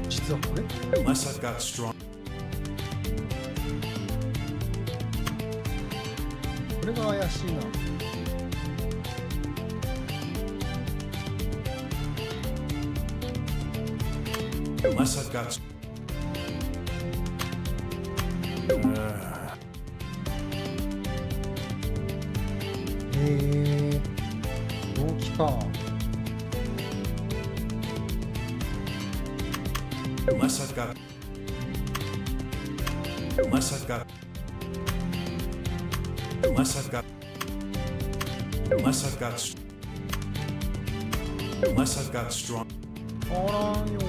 Speaker 1: 実はこれ
Speaker 2: Unless I've got strong.
Speaker 1: これが怪しいな。
Speaker 2: Unless I've got. Uh,
Speaker 1: 動機か。
Speaker 2: unless I've got. Unless I've got. Unless I've got. Unless I've got. Unless I've got strong.
Speaker 1: 変わらんよ。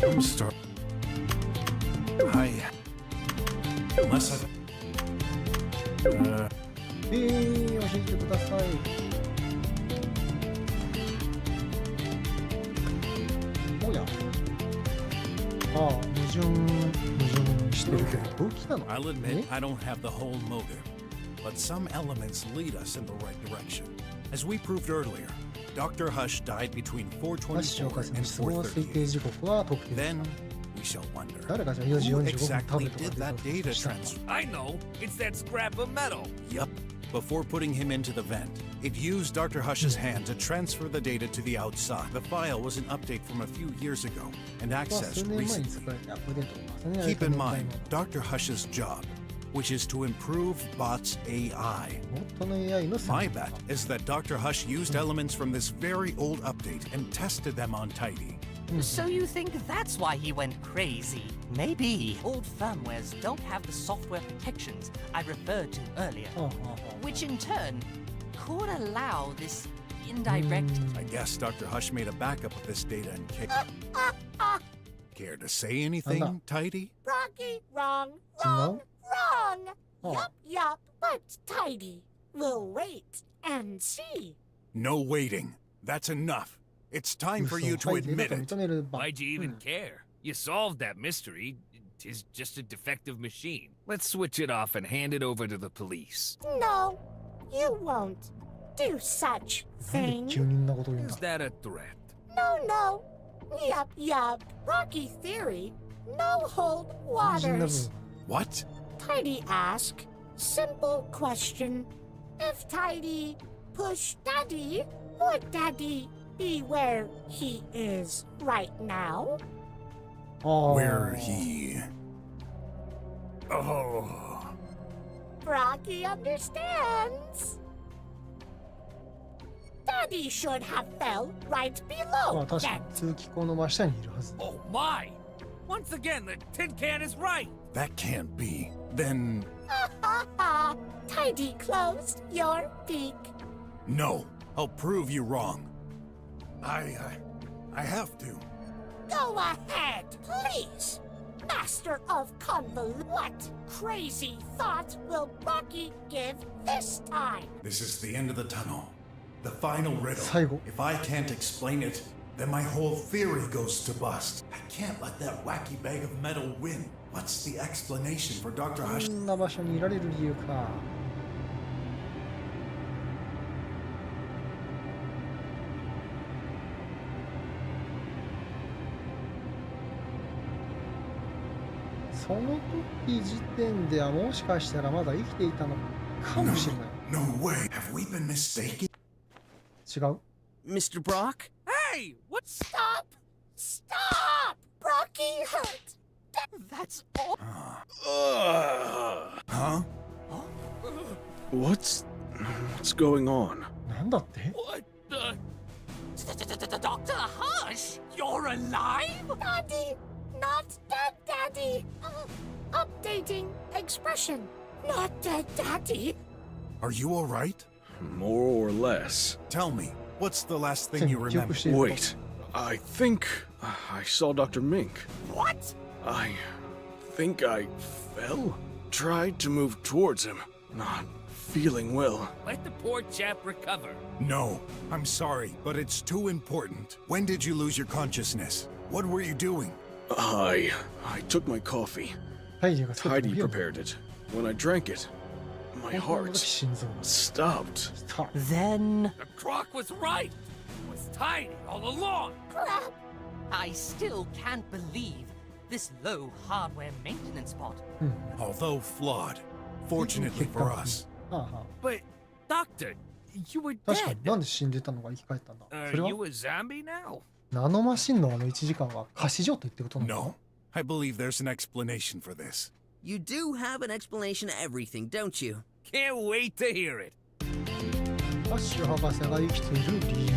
Speaker 2: I'm start. Unless I.
Speaker 1: 教えてください。おや。ああ、矛盾してるけど、どう来たの？
Speaker 2: I'll admit I don't have the whole motive, but some elements lead us in the right direction. As we proved earlier, Dr. Hush died between
Speaker 1: ハッシュを
Speaker 2: 4:24
Speaker 1: 返す
Speaker 2: and
Speaker 1: に死亡推定
Speaker 2: 4:38.
Speaker 1: 時刻は特定で
Speaker 2: Then we shall wonder
Speaker 1: 誰がじゃあ4時
Speaker 2: who
Speaker 1: 45分食
Speaker 2: exactly
Speaker 1: べと
Speaker 2: did
Speaker 1: か
Speaker 2: that
Speaker 1: で
Speaker 2: data
Speaker 1: したのか。
Speaker 2: transfer.
Speaker 6: I know. It's that scrap of metal.
Speaker 2: Yup. Before putting him into the vent, it used Dr. Hush's hand to transfer the data to the outside. The file was an update from a few years ago and
Speaker 1: 数
Speaker 2: accessed
Speaker 1: 年前に
Speaker 2: recently.
Speaker 1: 作られたアップデートを重ねられ
Speaker 2: Keep
Speaker 1: た
Speaker 2: in
Speaker 1: 年代
Speaker 2: mind
Speaker 1: の
Speaker 2: Dr. Hush's job, which is to improve Bot's AI.
Speaker 1: 元の AI の
Speaker 2: My
Speaker 1: 専門
Speaker 2: bet
Speaker 1: 家
Speaker 2: is that Dr. Hush used elements from this very old update and tested them on Tidy.
Speaker 3: So you think that's why he went crazy? Maybe. Old firmwares don't have the software protections I referred to earlier,
Speaker 1: はあはあはあ
Speaker 3: which in turn could allow this indirect.
Speaker 2: I guess Dr. Hush made a backup of this data in case. Care to say anything,
Speaker 1: Anda.
Speaker 2: Tidy?
Speaker 5: Rocky, wrong,
Speaker 1: No.
Speaker 5: wrong.
Speaker 1: Oh.
Speaker 5: Yup, but tidy. We'll wait and see.
Speaker 2: No waiting. That's enough. It's time for you
Speaker 1: 嘘
Speaker 2: to
Speaker 1: を書いてい
Speaker 2: admit
Speaker 1: る
Speaker 2: it.
Speaker 1: と認める場。
Speaker 6: Why'd you even care? You solved that mystery. Tis just a defective machine. Let's switch it off and hand it over to the police.
Speaker 5: No, you won't do such
Speaker 1: なんで
Speaker 5: thing.
Speaker 1: 急にんなこと言うん
Speaker 6: Is
Speaker 1: だ。
Speaker 6: that a threat?
Speaker 5: No. Yup. Rocky theory. No hold
Speaker 1: 肝心な部
Speaker 5: waters.
Speaker 1: 分。
Speaker 2: What?
Speaker 5: Tidy ask. Simple question. If Tidy push Daddy, would Daddy be where he is right now?
Speaker 1: ああ。
Speaker 2: Where he. Oh.
Speaker 5: Rocky understands. Daddy should have fell right
Speaker 1: まあ
Speaker 5: below
Speaker 1: 確か
Speaker 5: that.
Speaker 1: に通気口の真下にいるはず。
Speaker 6: Oh my! Once again, the tin can is right.
Speaker 2: That can't be. Then.
Speaker 5: Tidy closed your beak.
Speaker 2: No. I'll prove you wrong. I have to.
Speaker 5: Go ahead, please. Master of What crazy thought will Rocky give this time?
Speaker 2: This is the end of the tunnel. The final riddle.
Speaker 1: 最後。
Speaker 2: If I can't explain it, then my whole theory goes to bust. I can't let that wacky bag of metal win. What's the explanation for Dr.
Speaker 1: こ
Speaker 2: Hush?
Speaker 1: んな場所にいられる理由か。その時時点ではもしかしたらまだ生きていたのかもしれない。
Speaker 2: No way. Have we been mistaken?
Speaker 1: 違う
Speaker 4: Mr. Brock?
Speaker 6: Hey, what's
Speaker 5: Stop! Rocky hurt.
Speaker 3: That's all.
Speaker 2: Huh?
Speaker 8: What's going on?
Speaker 1: なんだって
Speaker 6: what the?
Speaker 3: Dr. Hush, you're alive?
Speaker 5: Daddy, not dead Daddy. Updating expression. Not dead Daddy.
Speaker 2: Are you alright?
Speaker 8: More or less.
Speaker 2: Tell me, what's the last thing you
Speaker 1: 記
Speaker 2: remember?
Speaker 1: 憶していること
Speaker 8: Wait, I think I saw Dr. Mink.
Speaker 3: What?
Speaker 8: I think I fell. Tried to move towards him, not feeling well.
Speaker 6: Let the poor chap recover.
Speaker 2: No, I'm sorry, but it's too important. When did you lose your consciousness? What were you doing?
Speaker 8: I took my coffee.
Speaker 1: タイリーが作った
Speaker 8: Tidy
Speaker 1: ビール
Speaker 8: prepared it. When I drank it, my
Speaker 1: 本当の時
Speaker 8: heart
Speaker 1: 心臓
Speaker 8: stopped.
Speaker 1: スター
Speaker 3: Then
Speaker 6: The croc was right. It was tidy all along.
Speaker 5: Crap.
Speaker 3: I still can't believe this low hardware maintenance bot.
Speaker 2: Although flawed, fortunately for us.
Speaker 1: はあは
Speaker 6: But, Doctor, you were
Speaker 1: あ確かに
Speaker 6: dead.
Speaker 1: なんで死んでたのが生き返ったんだそ
Speaker 6: Are
Speaker 1: れは
Speaker 6: you a zombie now?
Speaker 1: ナノマシンのあの1時間は仮死状態ってことなの
Speaker 2: No, I believe there's an explanation for this.
Speaker 4: You do have an explanation to everything, don't you?
Speaker 6: Can't wait to hear it.
Speaker 1: ハッシュ博士が生きている理由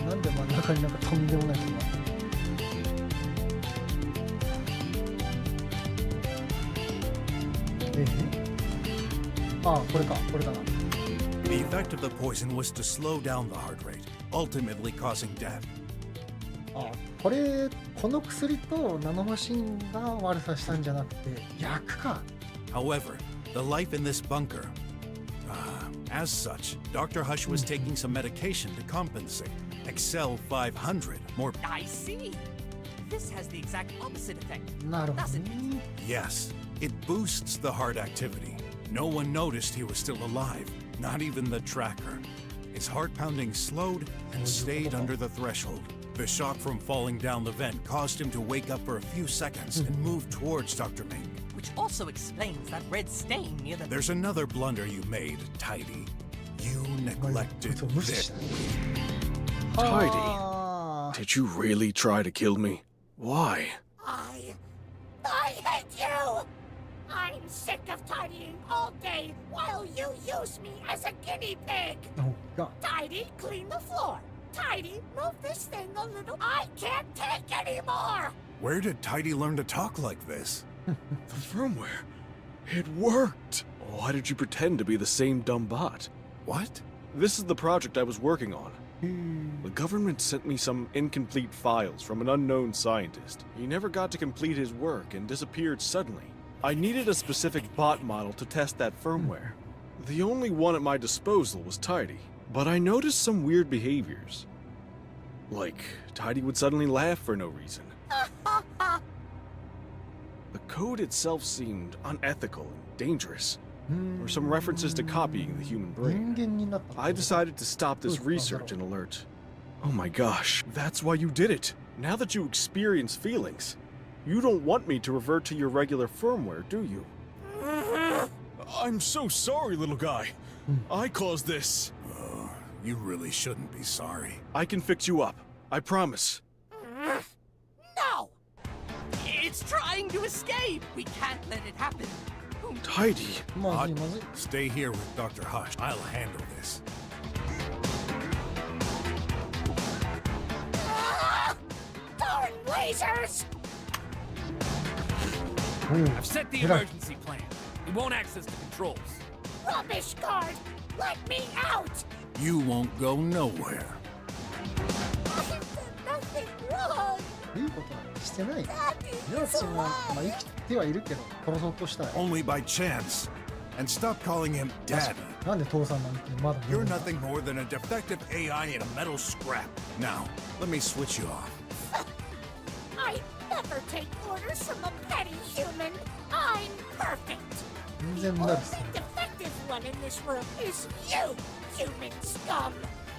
Speaker 1: なんで真ん中になんかとんでもないことがあ、これか、これだな。
Speaker 2: The effect of the poison was to slow down the heart rate, ultimately causing death.
Speaker 1: あ、これ、この薬とナノマシンが悪さしたんじゃなくて、薬か。
Speaker 2: However, the life in this bunker. As such, Dr. Hush was taking some medication to compensate. Excel 500, more.
Speaker 3: I see. This has the exact opposite effect.
Speaker 1: なるほど
Speaker 3: Doesn't
Speaker 1: ね。
Speaker 2: Yes, it boosts the heart activity. No one noticed he was still alive, not even the tracker. His heart pounding slowed and stayed under the threshold. The shock from falling down the vent caused him to wake up for a few seconds and move towards Dr. Ming.
Speaker 3: Which also explains that red stain near the.
Speaker 2: There's another blunder you made, Tidy. You neglected
Speaker 1: こいつを無視し
Speaker 2: this.
Speaker 1: た。
Speaker 8: Tidy.
Speaker 1: あー
Speaker 8: Did you really try to kill me? Why?
Speaker 5: I hate you! I'm sick of tidying all day while you use me as a guinea pig!
Speaker 1: おが
Speaker 5: Tidy, clean the floor! Tidy, move this thing a little. I can't take anymore!
Speaker 2: Where did Tidy learn to talk like this?
Speaker 8: The firmware. It worked. Why did you pretend to be the same dumb bot?
Speaker 2: What?
Speaker 8: This is the project I was working on. The government sent me some incomplete files from an unknown scientist. He never got to complete his work and disappeared suddenly. I needed a specific bot model to test that firmware. The only one at my disposal was Tidy, but I noticed some weird behaviors. Like, Tidy would suddenly laugh for no reason. The code itself seemed unethical and dangerous. There were some references to copying the human
Speaker 1: 人
Speaker 8: brain.
Speaker 1: 間になった。
Speaker 8: I decided to stop this research and alert. Oh my gosh, that's why you did it. Now that you experience feelings, you don't want me to revert to your regular firmware, do you? I'm so sorry, little guy. I caused this.
Speaker 2: You really shouldn't be sorry.
Speaker 8: I can fix you up. I promise.
Speaker 5: No!
Speaker 3: It's trying to escape. We can't let it happen.
Speaker 8: Tidy.
Speaker 1: まずいまずい。
Speaker 2: Stay here with Dr. Hush. I'll handle this.
Speaker 5: Darn lasers!
Speaker 6: I've set the
Speaker 1: 偉い。
Speaker 6: emergency plan. He won't access the controls.
Speaker 5: Rubbish guard! Let me out!
Speaker 2: You won't go nowhere.
Speaker 5: I've done nothing wrong!
Speaker 1: いいことはしてない。
Speaker 5: Daddy
Speaker 1: 両
Speaker 5: is
Speaker 1: 親は、まあ、
Speaker 5: alive!
Speaker 1: 生きてはいるけど、殺そうとしたい。
Speaker 2: Only by chance. And stop calling him Daddy.
Speaker 1: なんで父さんなんてまだ言う
Speaker 2: You're
Speaker 1: んだ
Speaker 2: nothing more than a defective AI in a metal scrap. Now, let me switch you off.
Speaker 5: I never take orders from a petty human. I'm perfect.
Speaker 1: 全
Speaker 5: The
Speaker 1: 然なる
Speaker 5: only
Speaker 1: さ。
Speaker 5: defective one in this room is you, human scum.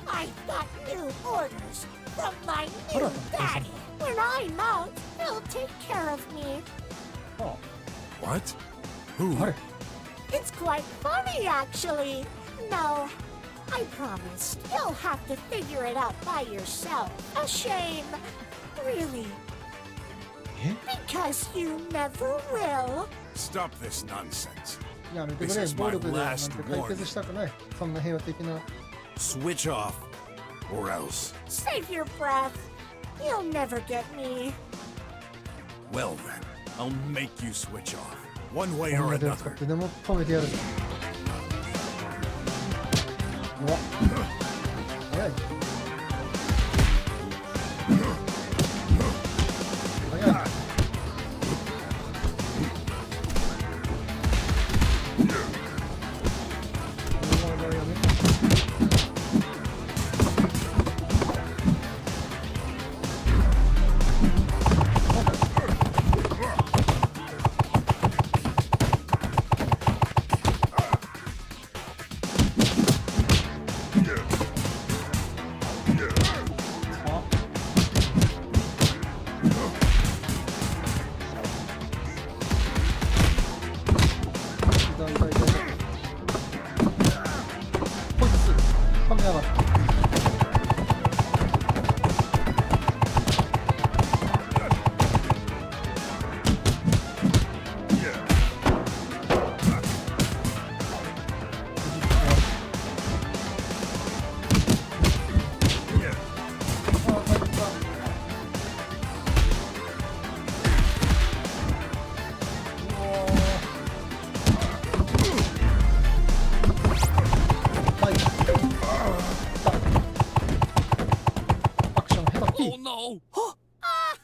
Speaker 5: I've got new orders from my new
Speaker 1: Hold on,
Speaker 5: daddy. When I'm out, he'll take care of me.
Speaker 1: あ
Speaker 2: What? Who?
Speaker 1: あれ
Speaker 5: It's quite funny, actually. No, I promise. You'll have to figure it out by yourself. A shame. Really.
Speaker 1: え
Speaker 5: Because you never will.
Speaker 2: Stop this nonsense.
Speaker 1: やめてく
Speaker 2: This
Speaker 1: れ。
Speaker 2: is
Speaker 1: 暴
Speaker 2: my
Speaker 1: 力でなんて
Speaker 2: last
Speaker 1: 解決したくない。そんな平和的な。
Speaker 2: Switch off, or else.
Speaker 5: Save your breath. You'll never get me.
Speaker 2: Well then, I'll make you switch off. One way
Speaker 1: こ
Speaker 2: or
Speaker 1: んな手を使っ
Speaker 2: another.
Speaker 1: てでも止めてやるぞ。うわ。早い。早い。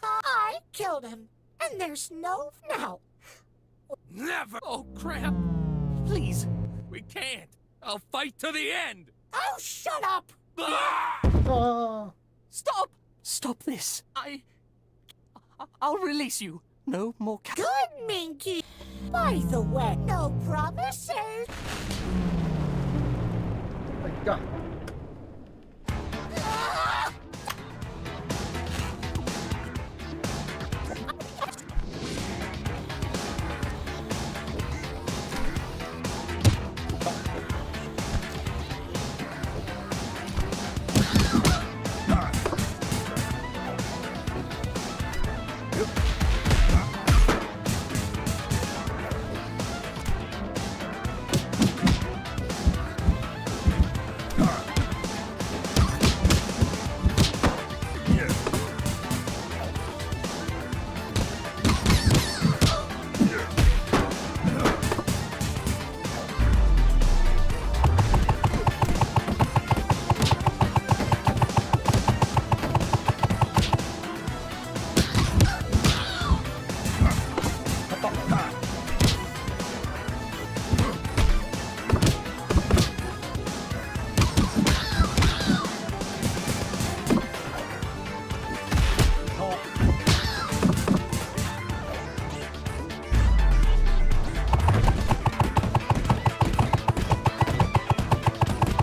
Speaker 5: I killed him, and there's no now.
Speaker 6: Never! Oh, crap!
Speaker 3: Please.
Speaker 6: We can't! I'll fight to the end!
Speaker 5: Oh, shut up!
Speaker 6: Ah!
Speaker 1: あ
Speaker 3: Stop! Stop this. I'll release you. No more
Speaker 5: Good, Minky. By the way, no promises.
Speaker 1: あ、いっか。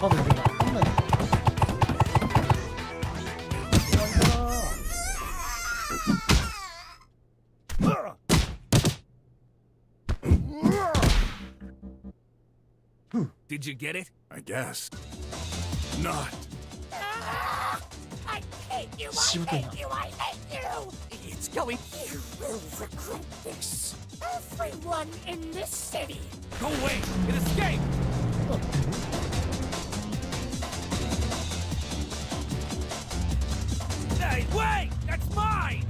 Speaker 1: 多分でもわかんない。
Speaker 6: Did you get it?
Speaker 2: I guess. Not.
Speaker 5: I hate you, I hate you, I hate you!
Speaker 3: It's going.
Speaker 5: You will regret this. Everyone in this city.
Speaker 6: Go away! It escaped! Hey, wait! That's mine!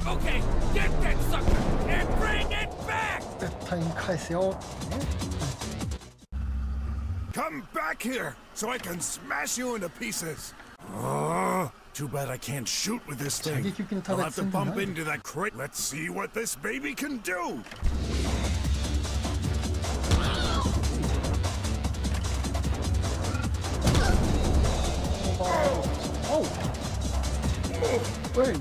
Speaker 6: Okay, get that sucker and bring it back!
Speaker 1: 絶対に返せよってね。
Speaker 2: Come back here so I can smash you into pieces. Oh, too bad I can't shoot with this thing.
Speaker 1: 射撃機の
Speaker 2: I'll
Speaker 1: ターゲ
Speaker 2: have
Speaker 1: ット
Speaker 2: to
Speaker 1: んじゃ
Speaker 2: bump
Speaker 1: ない
Speaker 2: into that crate. Let's see what this baby can do.
Speaker 1: Oh! Wait!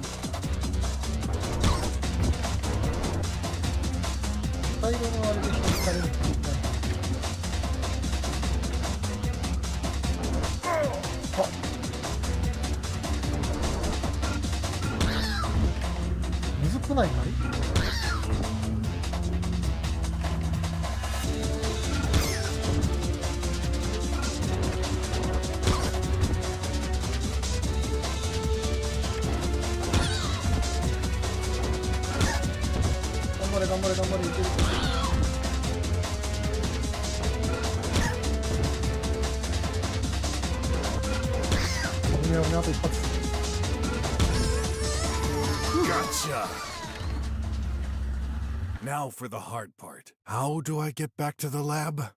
Speaker 1: 最後のあれで引かれるって言ったあむずくないかい頑張れ頑張れ頑張れいける危ない危ないあと一発
Speaker 2: Gotcha. Now for the hard part. How do I get back to the lab?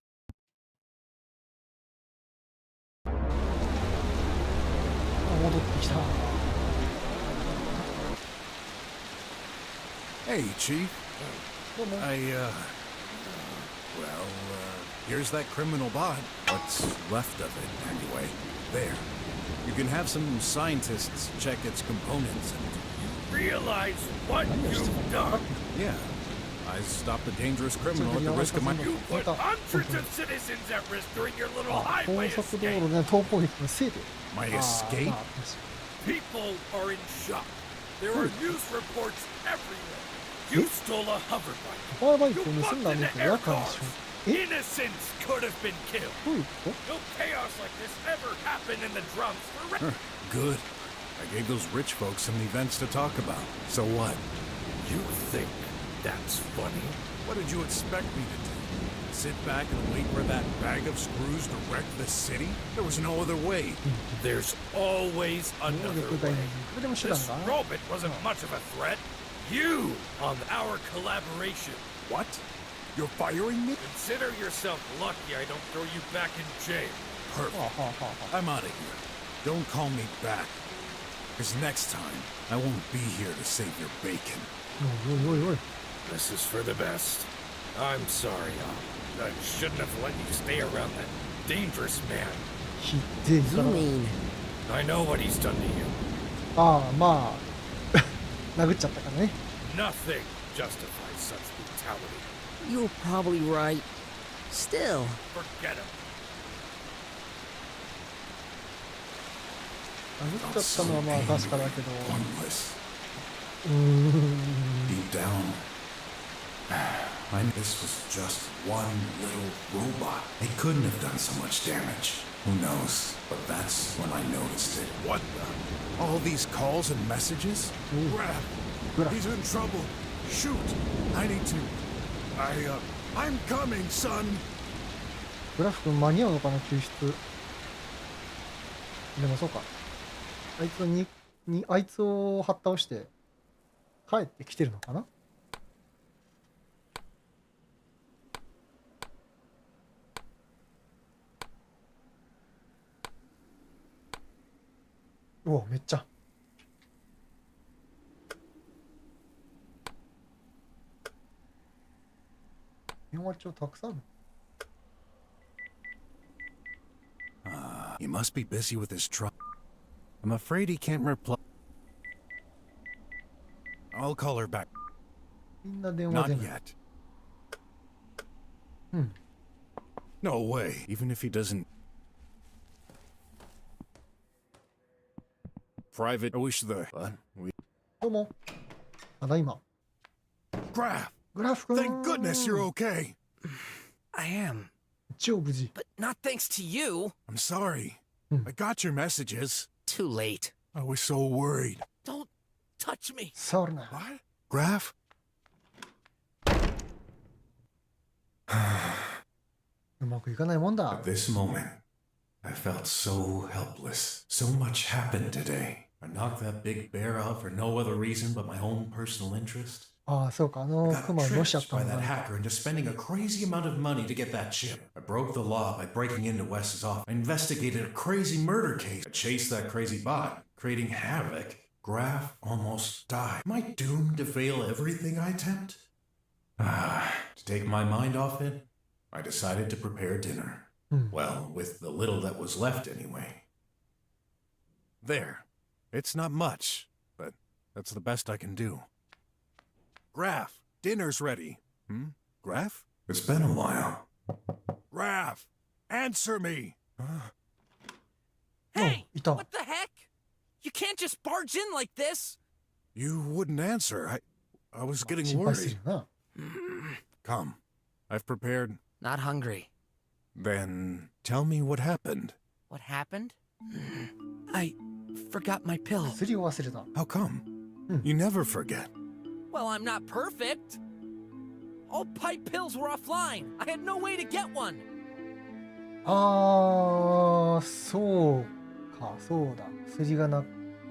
Speaker 1: あ戻ってきた
Speaker 2: Hey, Chief.
Speaker 1: どうも
Speaker 2: Here's that criminal bot. What's left of it, anyway. There. You can have some scientists check its components and...
Speaker 6: Realize what you've done!
Speaker 2: Yeah. I stopped a dangerous criminal at the risk of my...
Speaker 6: You put hundreds of citizens at risk during your little
Speaker 1: あ高
Speaker 6: highway
Speaker 1: 速道
Speaker 6: escape!
Speaker 1: 路ね逃亡劇のせいで
Speaker 2: My
Speaker 1: あ
Speaker 2: escape?
Speaker 1: まあ
Speaker 6: People are in shock. There are news reports everywhere. You stole a hoverbike.
Speaker 1: ホバーバイ
Speaker 6: You
Speaker 1: クを盗ん
Speaker 6: bumped
Speaker 1: だんで
Speaker 6: into
Speaker 1: すよ夜
Speaker 6: air
Speaker 1: 間
Speaker 6: cars.
Speaker 1: でしょえ
Speaker 6: Innocents could have been killed.
Speaker 1: どういうこ
Speaker 6: No chaos like this ever happened in the drums for
Speaker 2: Good. I gave those rich folks some events to talk about. So what?
Speaker 6: You think that's funny?
Speaker 2: What did you expect me to do? Sit back and wait for that bag of screws to wreck the city? There was no other way.
Speaker 6: There's always
Speaker 1: 能
Speaker 6: another
Speaker 1: 力大
Speaker 6: way.
Speaker 1: これでも手段
Speaker 6: This
Speaker 1: が
Speaker 6: robot wasn't much of a threat. You on our collaboration.
Speaker 2: What? You're firing me?
Speaker 6: Consider yourself lucky I don't throw you back in jail.
Speaker 1: はあ
Speaker 2: Perfect.
Speaker 1: はあはあはあ
Speaker 2: I'm out of here. Don't call me back. Because next time, I won't be here to save your bacon.
Speaker 1: おいおいおいおい。
Speaker 7: This is for the best. I'm sorry, I shouldn't have let you stay around that dangerous man.
Speaker 1: ひでえ
Speaker 4: You
Speaker 1: から。
Speaker 4: mean...
Speaker 7: I know what he's done to you.
Speaker 1: ああ、まあ、殴っちゃったからね。
Speaker 7: Nothing justifies such brutality.
Speaker 4: You're probably right. Still...
Speaker 7: Forget him.
Speaker 1: 殴っちゃったのはまあ確かだけど。
Speaker 2: Pointless.
Speaker 1: うーん。
Speaker 2: Deep down, I knew this was just one little robot. They couldn't have done so much damage. Who knows? But that's when I noticed it.
Speaker 7: What the?
Speaker 2: All these calls and messages?
Speaker 1: Graf.
Speaker 2: He's in trouble. Shoot! I need to. I'm coming, son.
Speaker 1: グラフ君間に合うのかな救出。でもそうか。あいつをはった倒して帰ってきてるのかな。うわめっちゃ。電話帳たくさんある。
Speaker 2: He must be busy with his truck. I'm afraid he can't reply. I'll call her back.
Speaker 1: みんな電話
Speaker 2: Not
Speaker 1: 出ない。
Speaker 2: yet.
Speaker 1: うん。
Speaker 2: No way. Even if he doesn't. Private. I wish the. What?
Speaker 1: どうも。ただいま。
Speaker 2: Graf.
Speaker 1: グラフ君。
Speaker 2: Thank goodness you're okay.
Speaker 6: I am.
Speaker 1: 一応無事。
Speaker 6: But not thanks to you.
Speaker 2: I'm sorry. I got your messages.
Speaker 6: Too late.
Speaker 2: I was so worried.
Speaker 6: Don't touch me.
Speaker 1: 触るな。
Speaker 2: What? Graf?
Speaker 1: うまくいかないもんだ
Speaker 2: At。this moment, I felt so helpless. So much happened today. I knocked that big bear out for no other reason but my own personal interest.
Speaker 1: ああ、そうか。あの
Speaker 2: I
Speaker 1: クマ
Speaker 2: got
Speaker 1: ロシアっ
Speaker 2: tricked
Speaker 1: た
Speaker 2: by
Speaker 1: ん
Speaker 2: that
Speaker 1: だ。
Speaker 2: hacker into spending a crazy amount of money to get that chip. I broke the law by breaking into Wes's office. I investigated a crazy murder case. I chased that crazy bot, creating havoc. Graf almost died. Am I doomed to fail everything I attempt? To take my mind off it, I decided to prepare dinner. Well, with the little that was left anyway. There. It's not much, but that's the best I can do. Graf, dinner's ready. Graf? It's been a while. Graf, answer me!
Speaker 6: Hey!
Speaker 1: いた。
Speaker 6: What the heck? You can't just barge in like this.
Speaker 2: You wouldn't answer. I was getting
Speaker 1: 心配する
Speaker 2: worried.
Speaker 1: な。
Speaker 2: Come. I've prepared.
Speaker 6: Not hungry.
Speaker 2: Then tell me what happened.
Speaker 6: What happened? I forgot my pill.
Speaker 1: 薬を忘れた。
Speaker 2: How come? You never forget.
Speaker 6: Well, I'm not perfect. All pipe pills were offline. I had no way to get one.
Speaker 1: ああ、そうか、そうだ。薬がな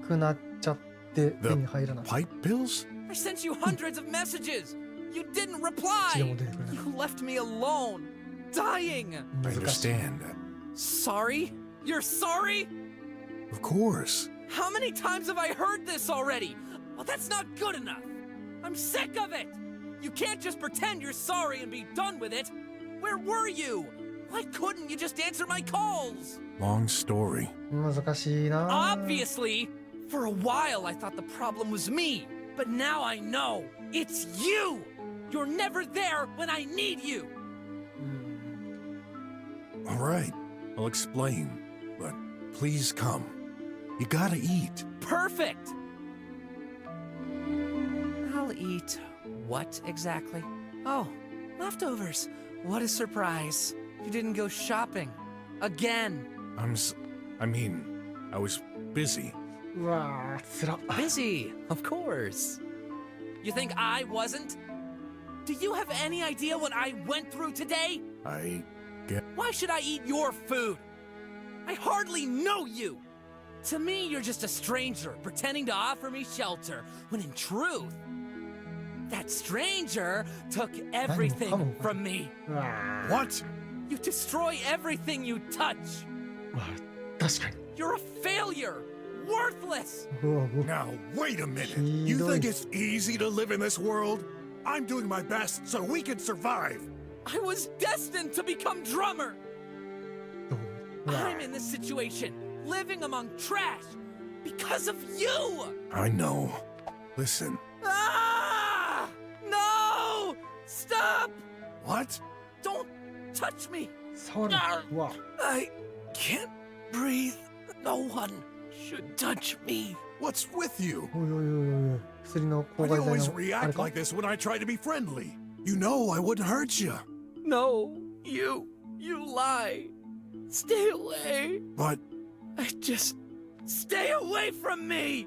Speaker 1: くなっちゃって手に入らない。
Speaker 2: Pipe pills?
Speaker 6: I sent you hundreds of messages. You didn't
Speaker 1: 血が
Speaker 6: reply.
Speaker 1: も出てくれない。
Speaker 6: You left me alone, dying.
Speaker 2: I
Speaker 1: 難しい。
Speaker 2: understand.
Speaker 6: Sorry? You're sorry?
Speaker 2: Of course.
Speaker 6: How many times have I heard this already? Well, that's not good enough. I'm sick of it. You can't just pretend you're sorry and be done with it. Where were you? Why couldn't you just answer my calls?
Speaker 2: Long story.
Speaker 1: 難しいな。
Speaker 6: Obviously, for a while I thought the problem was me, but now I know it's you. You're never there when I need you.
Speaker 2: All right. I'll explain. But please come. You gotta eat.
Speaker 6: Perfect. I'll eat what exactly? Oh, leftovers. What a surprise. You didn't go shopping. Again.
Speaker 2: I was busy.
Speaker 1: うわー、つら。
Speaker 6: Busy, of course. You think I wasn't? Do you have any idea what I went through today? Why should I eat your food? I hardly know you. To me, you're just a stranger pretending to offer me shelter, when in truth, that stranger took everything from me.
Speaker 1: うわ
Speaker 2: What?
Speaker 6: You destroy everything you touch.
Speaker 1: ー、まあ、確かに。
Speaker 6: You're a failure. worthless!
Speaker 1: うわうわ
Speaker 2: Now, wait a minute.
Speaker 1: He
Speaker 2: You think
Speaker 1: does-
Speaker 2: it's easy to live in this world? I'm doing my best so we can survive.
Speaker 6: I was destined to become drummer!
Speaker 1: うわ
Speaker 6: I'm in this situation, living among trash, because of you!
Speaker 2: I know. Listen.
Speaker 6: Ah! No! Stop!
Speaker 2: What?
Speaker 6: Don't touch me!
Speaker 1: 触るうわ
Speaker 6: I can't breathe. No one should touch me.
Speaker 2: What's with you?
Speaker 1: おいおいおいおい薬の抗
Speaker 2: Why
Speaker 1: 害
Speaker 2: do you
Speaker 1: 剤
Speaker 2: always
Speaker 1: のあれ
Speaker 2: react
Speaker 1: か
Speaker 2: like this when I try to be friendly? You know I wouldn't hurt you.
Speaker 6: No, you lie. Stay away.
Speaker 2: But
Speaker 6: Just stay away from me.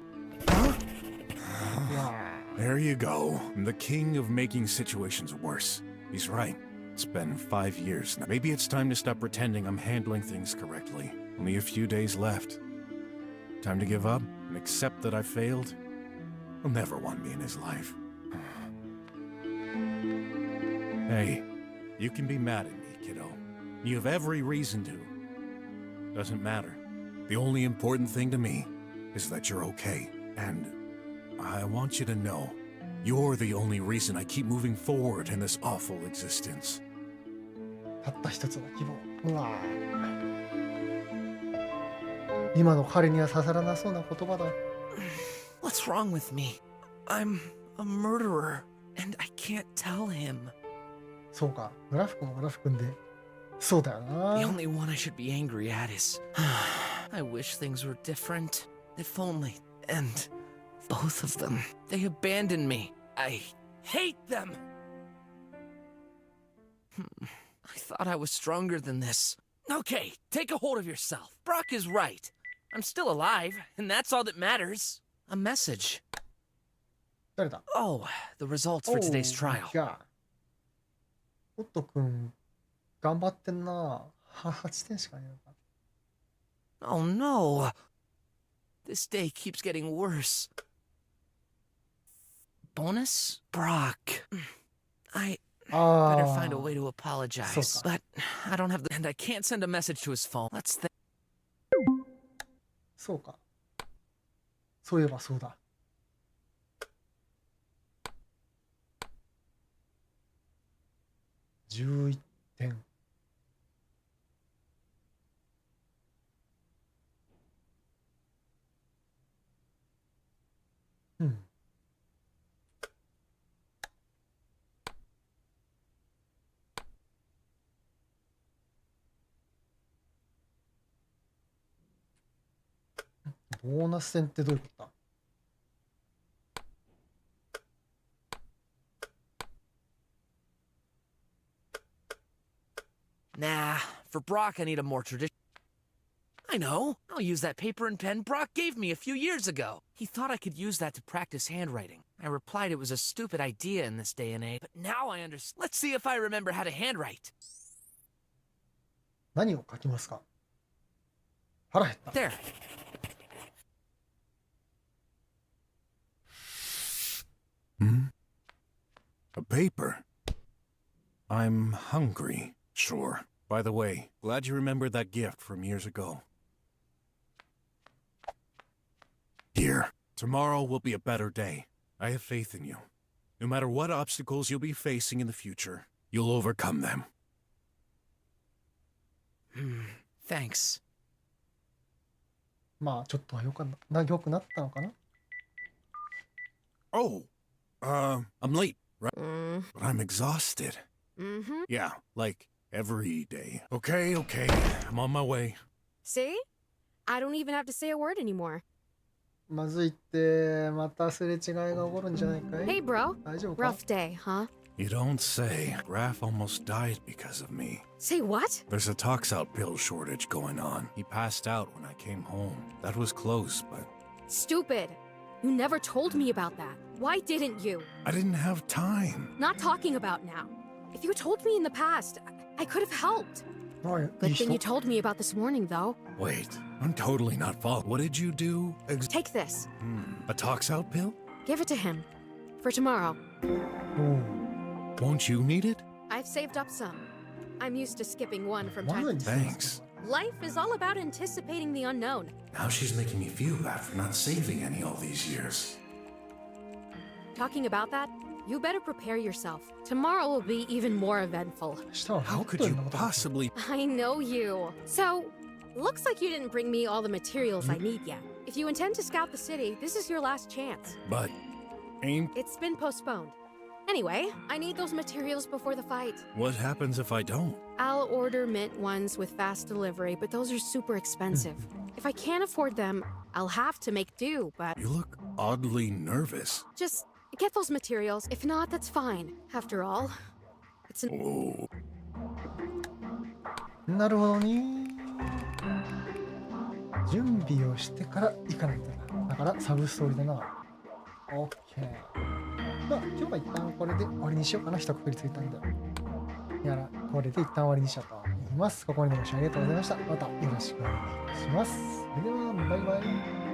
Speaker 2: there you go. I'm the king of making situations worse. He's right. It's been 5 years now. Maybe it's time to stop pretending I'm handling things correctly. Only a few days left. Time to give up and accept that I failed? He'll never want me in his life. Hey, you can be mad at me, kiddo. You have every reason to. Doesn't matter. The only important thing to me is that you're okay. And I want you to know, you're the only reason I keep moving forward in this awful existence.
Speaker 1: たった一つの希望うわ今の彼には刺さらなそうな言葉だ
Speaker 6: What's wrong with me? I'm a murderer, and I can't tell him.
Speaker 1: そうかグラフ君もグラフ君でそうだよ
Speaker 6: The
Speaker 1: な
Speaker 6: only one I should be angry at is... I wish things were different. If only. And both of them. They abandoned me. I hate them! I thought I was stronger than this. Okay, take a hold of yourself. Brock is right. I'm still alive, and that's all that matters. A message.
Speaker 1: 誰だ
Speaker 6: Oh, the results for today's trial.
Speaker 1: じゃあオット君頑張ってんな8点しかねえのか
Speaker 6: Oh no. This day keeps getting worse. Bonus? Brock. I
Speaker 1: あ
Speaker 6: better
Speaker 1: あ
Speaker 6: find a way to apologize.
Speaker 1: So-
Speaker 6: But I don't have the... And I can't send a message to his phone. Let's think.
Speaker 1: そうかそういえばそうだ11点うんボーナス戦ってどういうことだ
Speaker 6: Nah, for Brock I need a more traditional... I know. I'll use that paper and pen Brock gave me a few years ago. He thought I could use that to practice handwriting. I replied it was a stupid idea in this day and age, but now I understand. Let's see if I remember how to handwrite.
Speaker 1: 何を書きますか腹減った
Speaker 6: There.
Speaker 2: A paper. I'm hungry. Sure. By the way, glad you remembered that gift from years ago. Here. Tomorrow will be a better day. I have faith in you. No matter what obstacles you'll be facing in the future, you'll overcome them.
Speaker 6: Thanks.
Speaker 1: まあちょっとはよくな良くなったのかな
Speaker 2: Oh, I'm late, right? But I'm exhausted. Yeah, like every day. Okay, I'm on my way.
Speaker 9: See? I don't even have to say a word anymore.
Speaker 1: まずいってまたすれ違いが起こるんじゃないかい
Speaker 9: Hey, bro.
Speaker 1: 大丈夫か
Speaker 9: Rough day, huh?
Speaker 2: You don't say. Raph almost died because of me.
Speaker 9: Say what?
Speaker 2: There's a tox-out pill shortage going on. He passed out when I came home. That was close, but
Speaker 9: Stupid. You never told me about that. Why didn't you?
Speaker 2: I didn't have time.
Speaker 9: Not talking about now. If you told me in the past, I could have helped.
Speaker 1: はいいい
Speaker 9: Good thing you
Speaker 1: 人
Speaker 9: told me about this morning, though.
Speaker 2: Wait, I'm totally not fault. What did you do?
Speaker 9: Take this.
Speaker 2: A tox-out pill?
Speaker 9: Give it to him. For tomorrow.
Speaker 1: おう
Speaker 2: Won't you need it?
Speaker 9: I've saved up some. I'm used to skipping one from
Speaker 1: ま
Speaker 9: time
Speaker 1: だ
Speaker 9: to
Speaker 1: に
Speaker 9: time.
Speaker 2: Thanks.
Speaker 9: Life is all about anticipating the unknown.
Speaker 2: Now she's making me feel bad for not saving any all these years.
Speaker 9: Talking about that, you better prepare yourself. Tomorrow will be even more eventful.
Speaker 2: How could you possibly...
Speaker 9: I know you. So, looks like you didn't bring me all the materials I need yet. If you intend to scout the city, this is your last chance.
Speaker 2: But... ain't...
Speaker 9: It's been postponed. Anyway, I need those materials before the fight.
Speaker 2: What happens if I don't?
Speaker 9: I'll order mint ones with fast delivery, but those are super expensive. If I can't afford them, I'll have to make do, but...
Speaker 2: You look oddly nervous.
Speaker 9: Just get those materials. If not, that's fine. After all, it's an...
Speaker 2: Oh.
Speaker 1: なるほどね。準備をしてから行かないとな。だからサブストーリーだな。OK。まあ今日は一旦これで終わりにしようかな。一括りついたんで。これで一旦終わりにしようと思います。ここまでご視聴ありがとうございました。またよろしくお願いします。それではバイバイ。